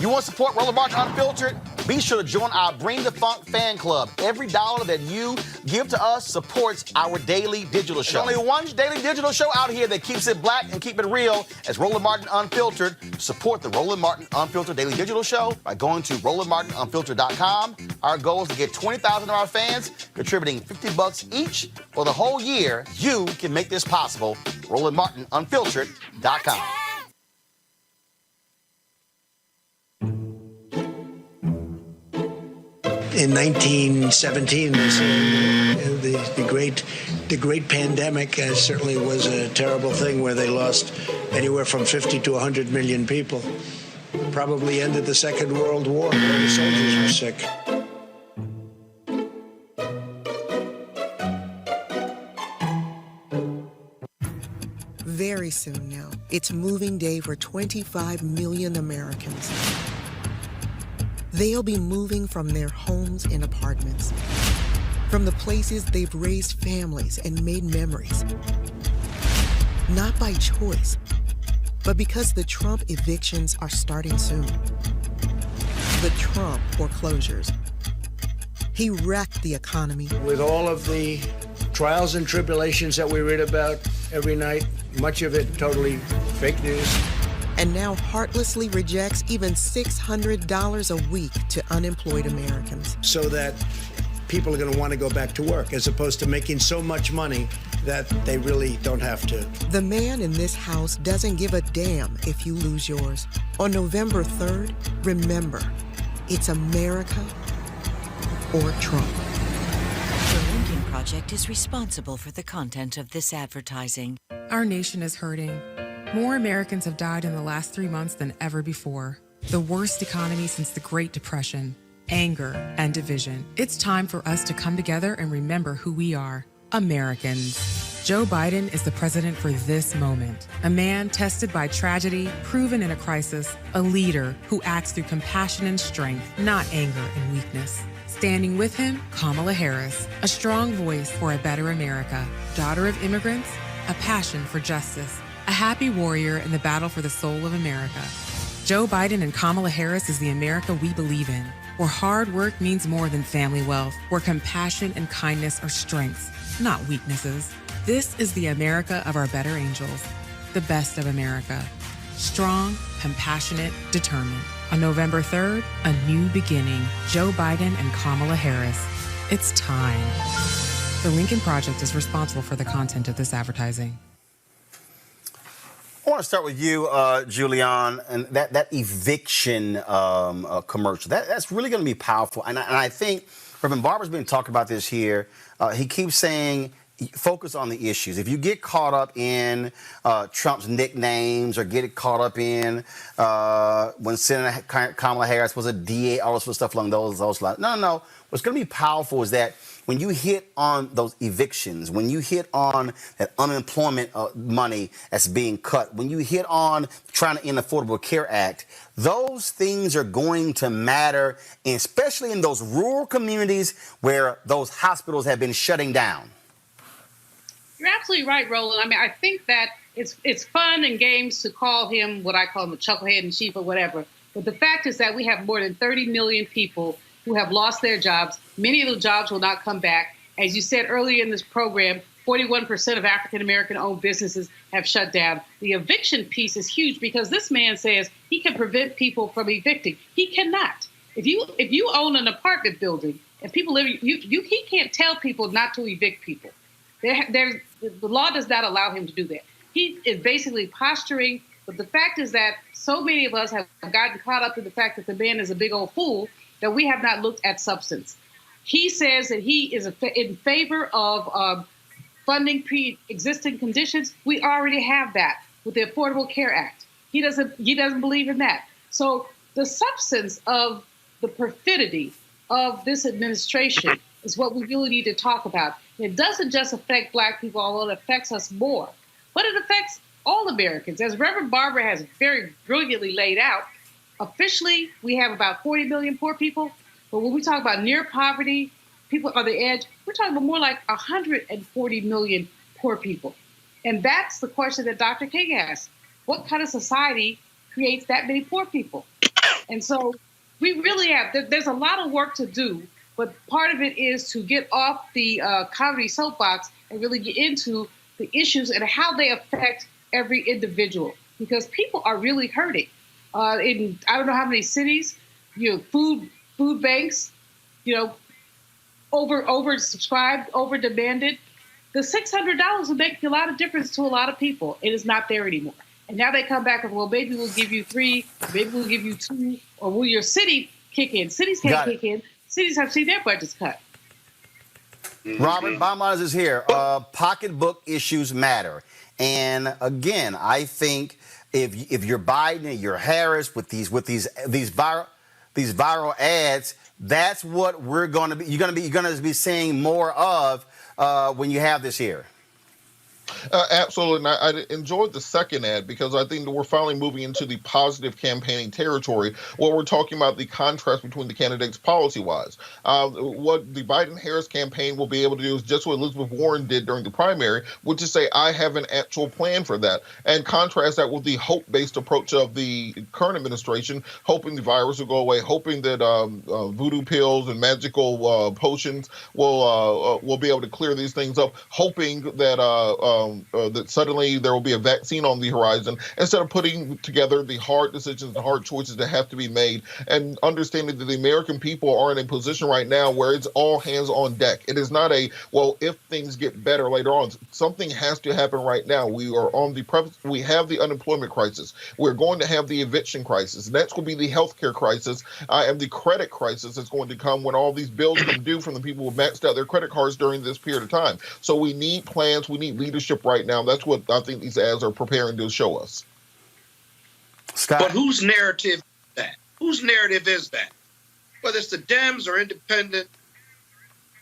You want to support Roland Martin Unfiltered? Be sure to join our Bring the Funk fan club. Every dollar that you give to us supports our daily digital show. There's only one daily digital show out here that keeps it black and keep it real as Roland Martin Unfiltered. Support the Roland Martin Unfiltered daily digital show by going to RolandMartinUnfiltered.com. Our goal is to get 20,000 of our fans contributing $50 each for the whole year. You can make this possible. RolandMartinUnfiltered.com. In 1917, the great pandemic certainly was a terrible thing where they lost anywhere from 50 to 100 million people. Probably ended the Second World War where the soldiers were sick. Very soon now, it's moving day for 25 million Americans. They'll be moving from their homes and apartments, from the places they've raised families and made memories. Not by choice, but because the Trump evictions are starting soon. The Trump foreclosures. He wrecked the economy. With all of the trials and tribulations that we read about every night, much of it totally fake news. And now heartlessly rejects even $600 a week to unemployed Americans. So that people are going to want to go back to work as opposed to making so much money that they really don't have to. The man in this house doesn't give a damn if you lose yours. On November 3rd, remember, it's America or Trump. The Lincoln Project is responsible for the content of this advertising. Our nation is hurting. More Americans have died in the last 3 months than ever before. The worst economy since the Great Depression, anger, and division. It's time for us to come together and remember who we are, Americans. Joe Biden is the president for this moment. A man tested by tragedy, proven in a crisis, a leader who acts through compassion and strength, not anger and weakness. Standing with him, Kamala Harris, a strong voice for a better America, daughter of immigrants, a passion for justice, a happy warrior in the battle for the soul of America. Joe Biden and Kamala Harris is the America we believe in, where hard work means more than family wealth, where compassion and kindness are strengths, not weaknesses. This is the America of our better angels, the best of America. Strong, compassionate, determined. On November 3rd, a new beginning. Joe Biden and Kamala Harris. It's time. The Lincoln Project is responsible for the content of this advertising. I want to start with you, Julian, and that eviction commercial. That's really going to be powerful. And I think Reverend Barber's been talking about this here. He keeps saying, focus on the issues. If you get caught up in Trump's nicknames or get caught up in when Senator Kamala Harris was a DA, all this sort of stuff along those lines. No. What's going to be powerful is that when you hit on those evictions, when you hit on that unemployment money that's being cut, when you hit on trying to end the Affordable Care Act, those things are going to matter, especially in those rural communities where those hospitals have been shutting down. You're absolutely right, Roland. I mean, I think that it's fun and games to call him what I call him a chucklehead in chief or whatever. But the fact is that we have more than 30 million people who have lost their jobs. Many of those jobs will not come back. As you said earlier in this program, 41% of African-American-owned businesses have shut down. The eviction piece is huge because this man says he can prevent people from evicting. He cannot. If you own an apartment building and people live, he can't tell people not to evict people. The law does not allow him to do that. He is basically posturing. But the fact is that so many of us have gotten caught up in the fact that the man is a big old fool that we have not looked at substance. He says that he is in favor of funding pre-existing conditions. We already have that with the Affordable Care Act. He doesn't believe in that. So the substance of the perfidy of this administration is what we really need to talk about. It doesn't just affect Black people, although it affects us more, but it affects all Americans. As Reverend Barber has very brilliantly laid out, officially we have about 40 million poor people, but when we talk about near poverty, people on the edge, we're talking about more like 140 million poor people. And that's the question that Dr. King asked. What kind of society creates that many poor people? And so we really have, there's a lot of work to do, but part of it is to get off the comedy soapbox and really get into the issues and how they affect every individual, because people are really hurting. In I don't know how many cities, food banks, oversubscribed, over demanded. The $600 would make a lot of difference to a lot of people. It is not there anymore. And now they come back and, well, maybe we'll give you 3, maybe we'll give you 2, or will your city kick in? Cities can't kick in. Cities have seen their budgets cut. Robert, bottom line is here. Pocketbook issues matter. And again, I think if you're Biden and you're Harris with these viral ads, that's what you're going to be seeing more of when you have this here. Absolutely. And I enjoyed the second ad because I think that we're finally moving into the positive campaigning territory where we're talking about the contrast between the candidates policy-wise. What the Biden-Harris campaign will be able to do is just what Elizabeth Warren did during the primary, which is say, I have an actual plan for that, and contrast that with the hope-based approach of the current administration, hoping the virus will go away, hoping that voodoo pills and magical potions will be able to clear these things up, hoping that that suddenly there will be a vaccine on the horizon, instead of putting together the hard decisions, the hard choices that have to be made, and understanding that the American people are in a position right now where it's all hands on deck. It is not if things get better later on. Something has to happen right now. We are on the precipice. We have the unemployment crisis. We're going to have the eviction crisis. And that's going to be the healthcare crisis and the credit crisis that's going to come when all these bills come due from the people who maxed out their credit cards during this period of time. So we need plans. We need leadership right now. That's what I think these ads are preparing to show us. Scott. But whose narrative is that? Whose narrative is that? Whether it's the Dems or independent,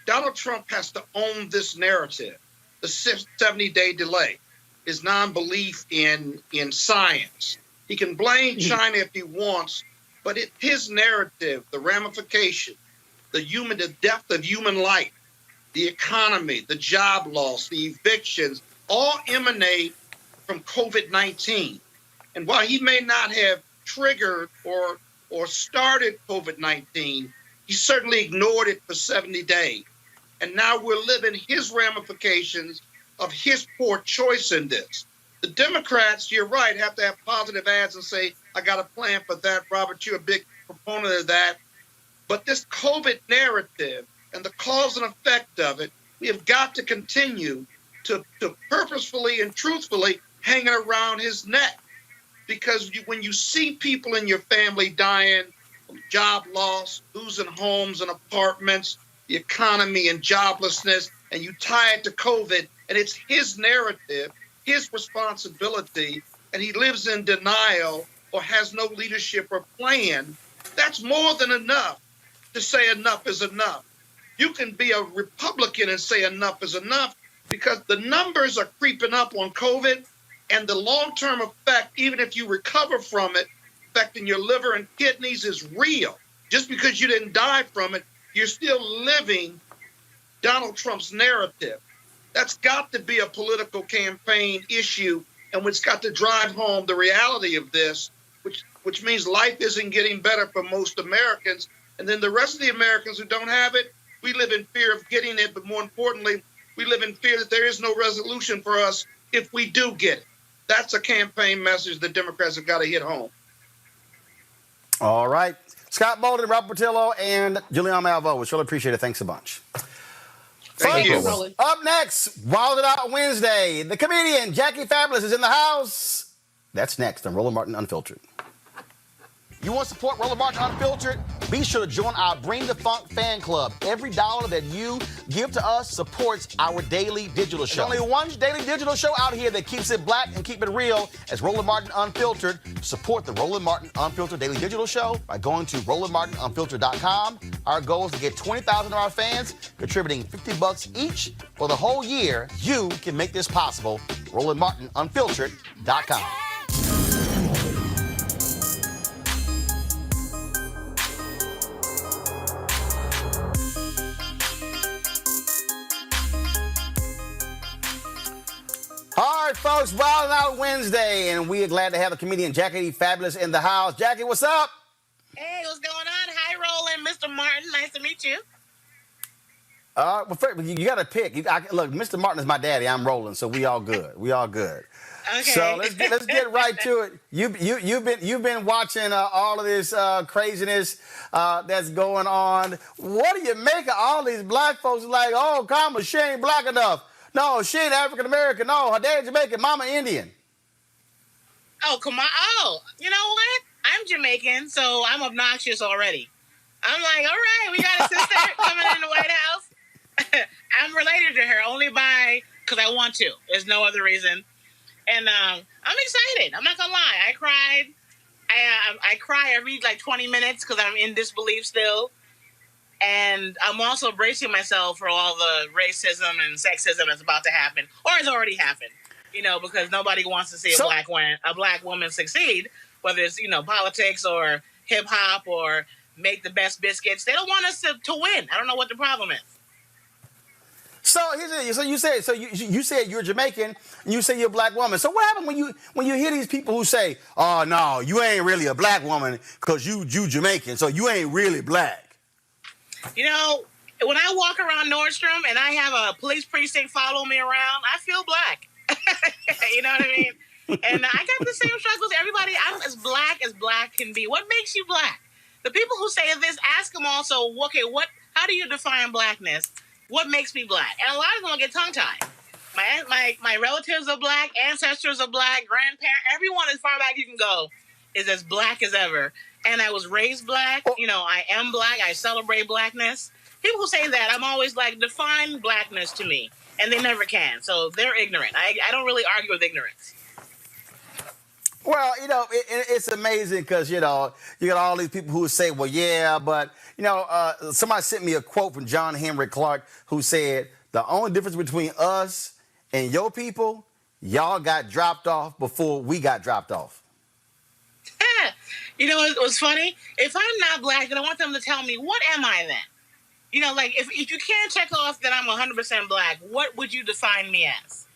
Donald Trump has to own this narrative. The 70-day delay, his non-belief in science. He can blame China if he wants, but his narrative, the ramification, the depth of human life, the economy, the job loss, the evictions, all emanate from COVID-19. And while he may not have triggered or started COVID-19, he certainly ignored it for 70 days. And now we're living his ramifications of his poor choice in this. The Democrats, you're right, have to have positive ads and say, I got a plan for that. Robert, you're a big proponent of that. But this COVID narrative and the cause and effect of it, we have got to continue to purposefully and truthfully hang it around his neck. Because when you see people in your family dying from job loss, losing homes and apartments, the economy and joblessness, and you tie it to COVID, and it's his narrative, his responsibility, and he lives in denial or has no leadership or plan, that's more than enough to say enough is enough. You can be a Republican and say enough is enough because the numbers are creeping up on COVID, and the long-term effect, even if you recover from it, affecting your liver and kidneys is real. Just because you didn't die from it, you're still living Donald Trump's narrative. That's got to be a political campaign issue, and it's got to drive home the reality of this, which means life isn't getting better for most Americans. And then the rest of the Americans who don't have it, we live in fear of getting it, but more importantly, we live in fear that there is no resolution for us if we do get it. That's a campaign message the Democrats have got to hit home. All right. Scott Bolden, Robert Portillo, and Julian Malvo. We surely appreciate it. Thanks a bunch. Thank you. Up next, Wildin Out Wednesday. The comedian Jackie Fabulous is in the house. That's next on Roland Martin Unfiltered. You want to support Roland Martin Unfiltered? Be sure to join our Bring the Funk fan club. Every dollar that you give to us supports our daily digital show. There's only one daily digital show out here that keeps it black and keep it real. As Roland Martin Unfiltered. Support the Roland Martin Unfiltered daily digital show by going to RolandMartinUnfiltered.com. Our goal is to get 20,000 of our fans contributing $50 each for the whole year. You can make this possible. RolandMartinUnfiltered.com. All right, folks, Wildin Out Wednesday, and we are glad to have the comedian Jackie Fabulous in the house. Jackie, what's up? Hey, what's going on? Hi, Roland, Mr. Martin. Nice to meet you. Well, first, you got to pick. Look, Mr. Martin is my daddy. I'm Roland, so we all good. We all good. Okay. So let's get right to it. You've been watching all of this craziness that's going on. What do you make of all these black folks like, oh, Kamala, she ain't black enough? No, she ain't African American. No, her dad Jamaican, mama Indian. Oh, come on. Oh, you know what? I'm Jamaican, so I'm obnoxious already. I'm like, all right, we got a sister coming in the White House. I'm related to her only because I want to. There's no other reason. And I'm excited. I'm not going to lie. I cried. I cry every 20 minutes because I'm in disbelief still. And I'm also bracing myself for all the racism and sexism that's about to happen, or has already happened, because nobody wants to see a black woman succeed, whether it's, politics or hip hop or make the best biscuits. They don't want us to win. I don't know what the problem is. So you said you're Jamaican and you say you're a black woman. So what happened when you hear these people who say, oh, no, you ain't really a black woman because you Jamaican, so you ain't really black? When I walk around Nordstrom and I have a police precinct follow me around, I feel black. You know what I mean? And I got the same struggles as everybody. I'm as black can be. What makes you black? The people who say this, ask them also, okay, how do you define blackness? What makes me black? And a lot of them will get tongue-tied. My relatives are black, ancestors are black, grandparents, everyone as far back you can go is as black as ever. And I was raised black. I am black. I celebrate blackness. People who say that, I'm always like, define blackness to me. And they never can. So they're ignorant. I don't really argue with ignorance. Well, it's amazing because, you got all these people who say, well, yeah, but, somebody sent me a quote from John Henry Clark who said, the only difference between us and your people, y'all got dropped off before we got dropped off. It was funny? If I'm not black, then I want them to tell me, what am I then? If you can't check off that I'm 100% black, what would you define me as?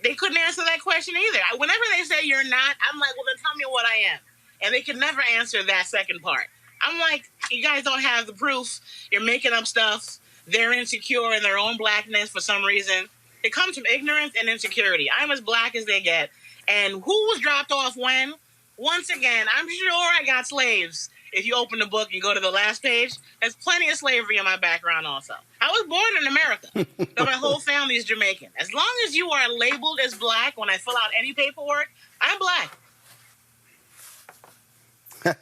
They couldn't answer that question either. Whenever they say you're not, I'm like, well, then tell me what I am. And they could never answer that second part. I'm like, you guys don't have the proof. You're making up stuff. They're insecure in their own blackness for some reason. It comes from ignorance and insecurity. I'm as black as they get. And who was dropped off when? Once again, I'm sure I got slaves. If you open the book and go to the last page, there's plenty of slavery in my background also. I was born in America, but my whole family is Jamaican. As long as you are labeled as black when I fill out any paperwork, I'm black.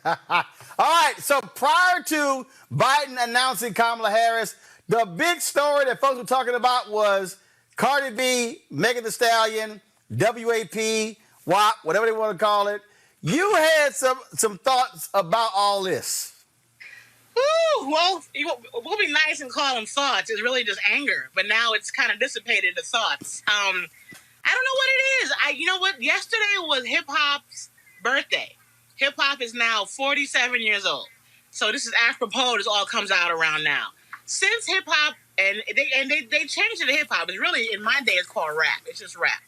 All right, so prior to Biden announcing Kamala Harris, the big story that folks were talking about was Cardi B, Megan Thee Stallion, WAP, WAP, whatever they want to call it. You had some thoughts about all this. Ooh, well, we'll be nice and call them thoughts. It's really just anger, but now it's kind of dissipated to thoughts. I don't know what it is. You know what? Yesterday was hip hop's birthday. Hip hop is now 47 years old. So this is apropos. This all comes out around now. Since hip hop, and they changed it to hip hop. It's really, in my day, it's called rap. It's just rap.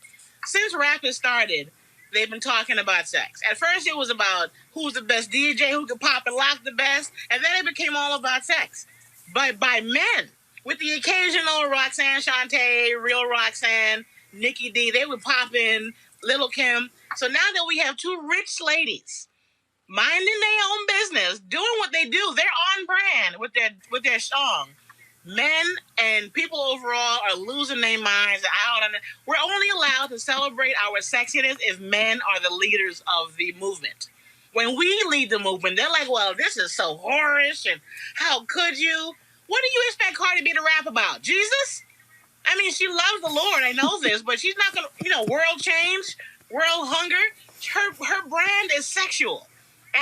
Since rap has started, they've been talking about sex. At first, it was about who's the best DJ, who could pop and lock the best, and then it became all about sex. But by men, with the occasional Roxanne Shante, Real Roxanne, Nikki D, they would pop in, Little Kim. So now that we have two rich ladies minding their own business, doing what they do, they're on brand with their song. Men and people overall are losing their minds out. We're only allowed to celebrate our sexiness if men are the leaders of the movement. When we lead the movement, they're like, well, this is so whorish, and how could you? What do you expect Cardi B to rap about? Jesus? I mean, she loves the Lord, I know this, but she's not going to, world change, world hunger. Her brand is sexual,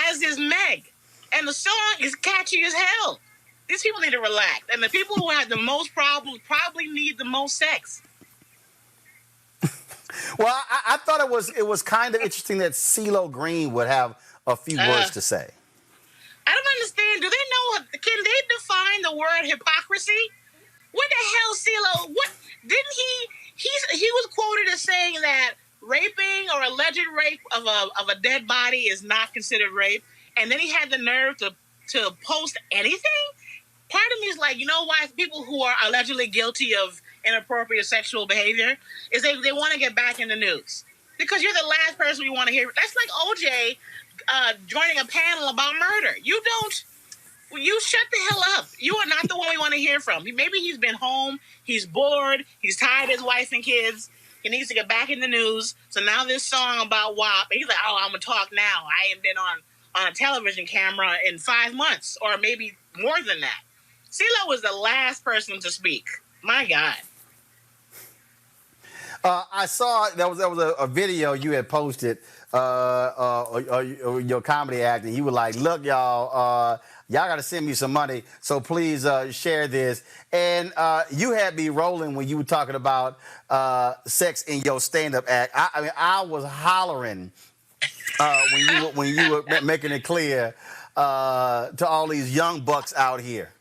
as is Meg. And the song is catchy as hell. These people need to relax. And the people who have the most problems probably need the most sex. Well, I thought it was kind of interesting that CeeLo Green would have a few words to say. I don't understand. Do they know? Can they define the word hypocrisy? What the hell, CeeLo? What didn't he was quoted as saying that raping or alleged rape of a dead body is not considered rape, and then he had the nerve to post anything? Part of me is like, you know why people who are allegedly guilty of inappropriate sexual behavior is they want to get back in the news. Because you're the last person we want to hear. That's like OJ joining a panel about murder. You shut the hell up. You are not the one we want to hear from. Maybe he's been home, he's bored, he's tired of his wife and kids, he needs to get back in the news. So now this song about WAP, and he's like, oh, I'm going to talk now. I ain't been on a television camera in 5 months, or maybe more than that. CeeLo was the last person to speak. My God. I saw there was a video you had posted, your comedy act, and you were like, look, y'all got to send me some money, so please share this. And you had me rolling when you were talking about sex in your stand-up act. I mean, I was hollering when you were making it clear to all these young bucks out here.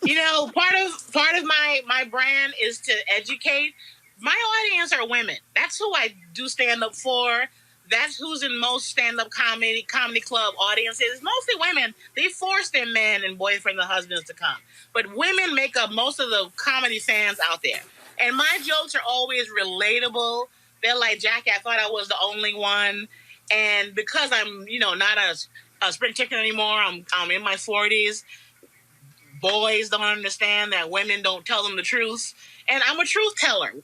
Part of my brand is to educate. My audience are women. That's who I do stand-up for. That's who's in most stand-up comedy club audiences. It's mostly women. They force their men and boyfriends and husbands to come. But women make up most of the comedy fans out there. And my jokes are always relatable. They're like, Jackie, I thought I was the only one. And because I'm, not a spring chicken anymore, I'm in my 40s. Boys don't understand that women don't tell them the truth. And I'm a truth teller,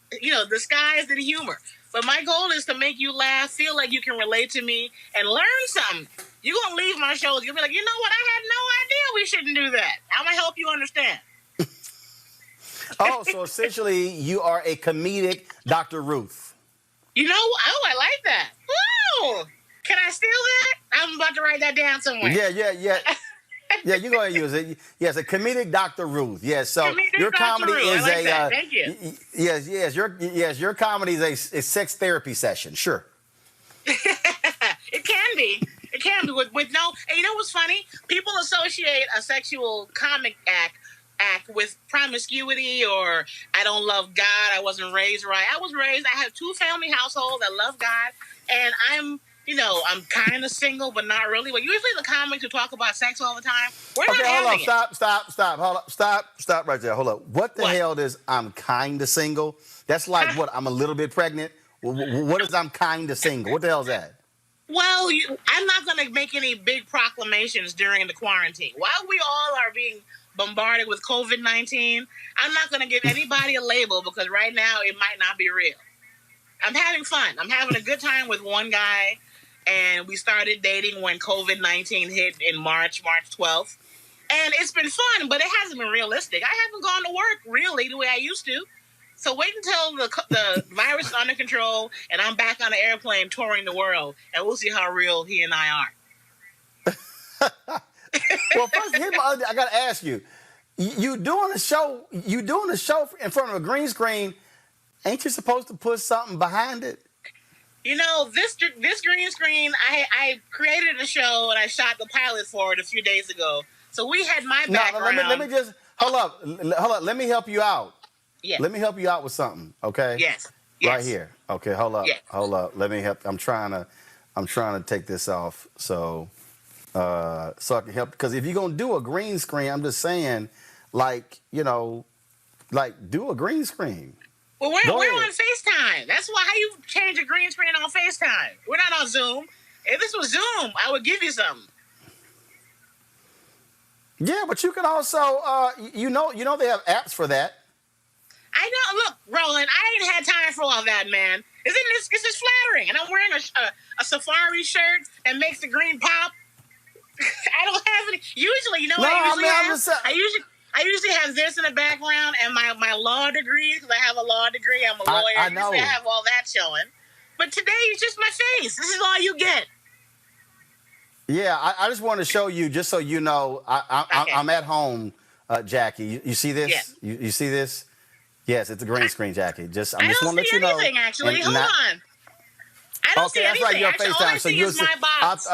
disguised in humor. But my goal is to make you laugh, feel like you can relate to me, and learn something. You're going to leave my shows. You'll be like, you know what? I had no idea we shouldn't do that. I'm going to help you understand. Oh, so essentially you are a comedic Dr. Ruth. I like that. Ooh, can I steal that? I'm about to write that down somewhere. Yeah. Yeah, you're going to use it. Yes, a comedic Dr. Ruth. Yes, so comedic your Dr. comedy Ruth. is I like that. Thank you. Yes, your comedy is a sex therapy session. Sure. It can be with no. And you know what's funny? People associate a sexual comic act with promiscuity or I don't love God. I wasn't raised right. I have 2-family household. I love God, and I'm kind of single, but not really. But usually the comics who talk about sex all the time, we're not having it. Stop. Hold up. Stop right there. Hold up. What the hell is I'm kind of single? That's like what? I'm a little bit pregnant? What is I'm kind of single? What the hell is that? Well, I'm not going to make any big proclamations during the quarantine. While we all are being bombarded with COVID-19, I'm not going to give anybody a label because right now it might not be real. I'm having fun. I'm having a good time with one guy. And we started dating when COVID-19 hit in March 12th. And it's been fun, but it hasn't been realistic. I haven't gone to work really the way I used to. So wait until the virus is under control and I'm back on an airplane touring the world, and we'll see how real he and I are. Well, first, I got to ask you, you doing a show in front of a green screen, ain't you supposed to put something behind it? This green screen, I created a show and I shot the pilot for it a few days ago. So we had my background. No, let me just hold up. Let me help you out. Yeah. Let me help you out with something. Okay. Yes. Right here. Okay. Hold up. Yes. Hold up. Let me help. I'm trying to take this off so I can help. Because if you're gonna do a green screen, I'm just saying, do a green screen. Well, we're on FaceTime. That's why how you change a green screen on FaceTime. We're not on Zoom. If this was Zoom, I would give you something. Yeah, but you can also, they have apps for that. I know. Look, Roland, I ain't had time for all that, man. This is flattering? And I'm wearing a safari shirt that makes the green pop. I don't have any. Usually, you know what I usually have this in the background and my law degree, because I have a law degree. I'm a lawyer. I know. Usually I have all that showing. But today it's just my face. This is all you get. Yeah, I just want to show you, just so you know, I'm at home, Jackie. You see this? Yes. You see this? Yes, it's a green screen, Jackie. I'm just want to let you know. I know. don't see anything, actually. Hold on. I don't see anything. Right, you're actually, all I see is my box.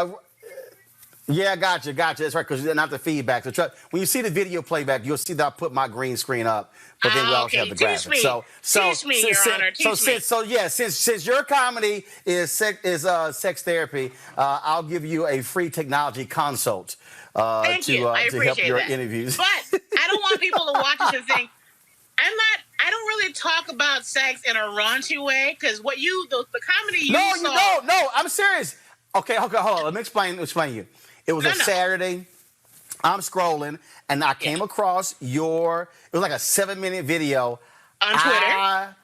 Yeah, gotcha. That's right, because you didn't have the feedback. So when you see the video playback, you'll see that I put my green screen up, but then we also have the graphics. Teach me, Your Honor. Since your comedy is sex therapy, I'll give you a free technology consult to help your interviews. But I don't want people to watch this and think I don't really talk about sex in a raunchy way, because the comedy you saw. You don't. No, I'm serious. Okay, hold on. Let me explain you. It was a Saturday. I'm scrolling, and I came across it was like a 7-minute video. On Twitter?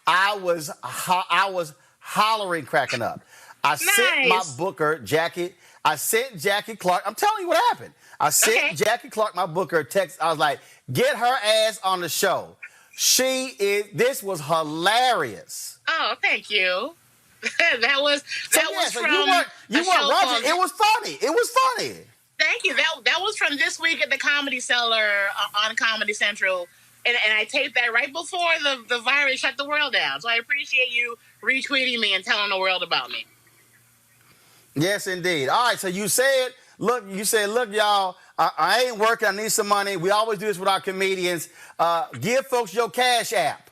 I was hollering, cracking up. I sent my booker, Jackie. I sent Jackie Clark. I'm telling you what happened. I sent Jackie Clark, my booker, a text. I was like, get her ass on the show. This was hilarious. Oh, thank you. that was from you weren't watching. It was funny. Thank you. That was from This Week at the Comedy Cellar on Comedy Central, and I taped that right before the virus shut the world down. So I appreciate you retweeting me and telling the world about me. Yes, indeed. All right. So you said, look, y'all, I ain't working. I need some money. We always do this with our comedians. Give folks your Cash App.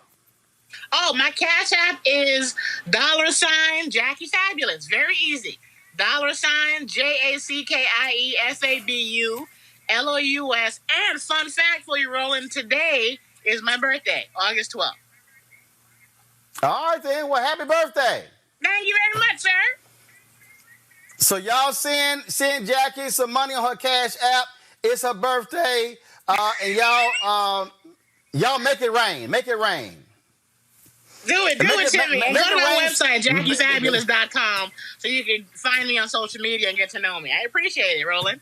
Oh, my Cash App is $ Jackie Fabulous. Very easy. $ JACKIEFABULOUS. And fun fact for you, Roland, today is my birthday, August 12th. All right, then. Well, happy birthday. Thank you very much, sir. So y'all send Jackie some money on her Cash App. It's her birthday. And y'all make it rain. Make it rain. Do it, Timmy. And go to my website, JackieFabulous.com, so you can find me on social media and get to know me. I appreciate it, Roland.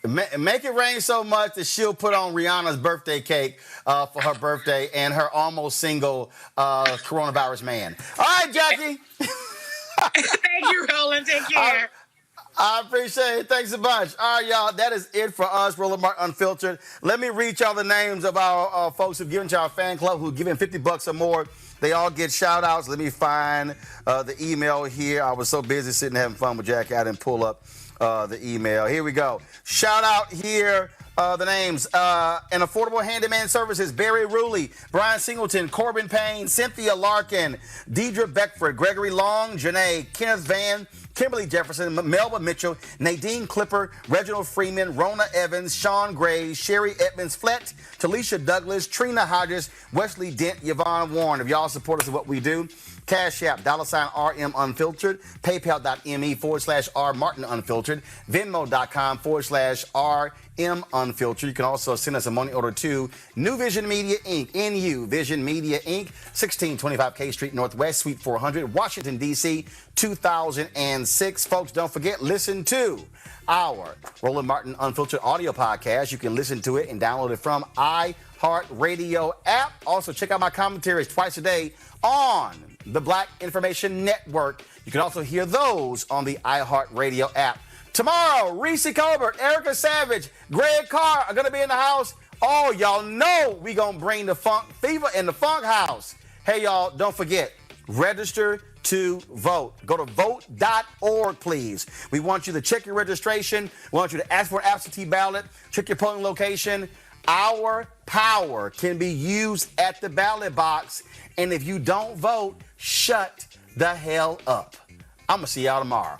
Make it rain so much that she'll put on Rihanna's birthday cake for her birthday and her almost single coronavirus man. All right, Jackie. Thank you, Roland. Take care. I appreciate it. Thanks a bunch. All right, y'all. That is it for us, Roland Martin Unfiltered. Let me read y'all the names of our folks who've given to our fan club, who've given $50 or more. They all get shout outs. Let me find the email here. I was so busy sitting having fun with Jackie, I didn't pull up the email. Here we go. Shout out here. The names, and Affordable Handyman Services, Barry Ruley, Brian Singleton, Corbin Payne, Cynthia Larkin, Deidre Beckford, Gregory Long, Janae, Kenneth Van, Kimberly Jefferson, Melba Mitchell, Nadine Clipper, Reginald Freeman, Rona Evans, Sean Gray, Sherry Edmonds Flett, Talisha Douglas, Trina Hodges, Wesley Dent, Yvonne Warren. If y'all support us in what we do, Cash App, $RM Unfiltered, PayPal.me/R Martin Unfiltered, Venmo.com/RM Unfiltered. You can also send us a money order to New Vision Media Inc., NU Vision Media Inc., 1625 K Street Northwest, Suite 400, Washington, D.C., 2006. Folks, don't forget, listen to our Roland Martin Unfiltered audio podcast. You can listen to it and download it from iHeartRadio app. Also, check out my commentaries twice a day on the Black Information Network. You can also hear those on the iHeartRadio app. Tomorrow, Reese Colbert, Erica Savage, Greg Carr are going to be in the house. Oh, y'all know we going to bring the funk fever in the funk house. Hey, y'all, don't forget, register to vote. Go to vote.org, please. We want you to check your registration. We want you to ask for an absentee ballot. Check your polling location. Our power can be used at the ballot box. And if you don't vote, shut the hell up. I'm going to see y'all tomorrow.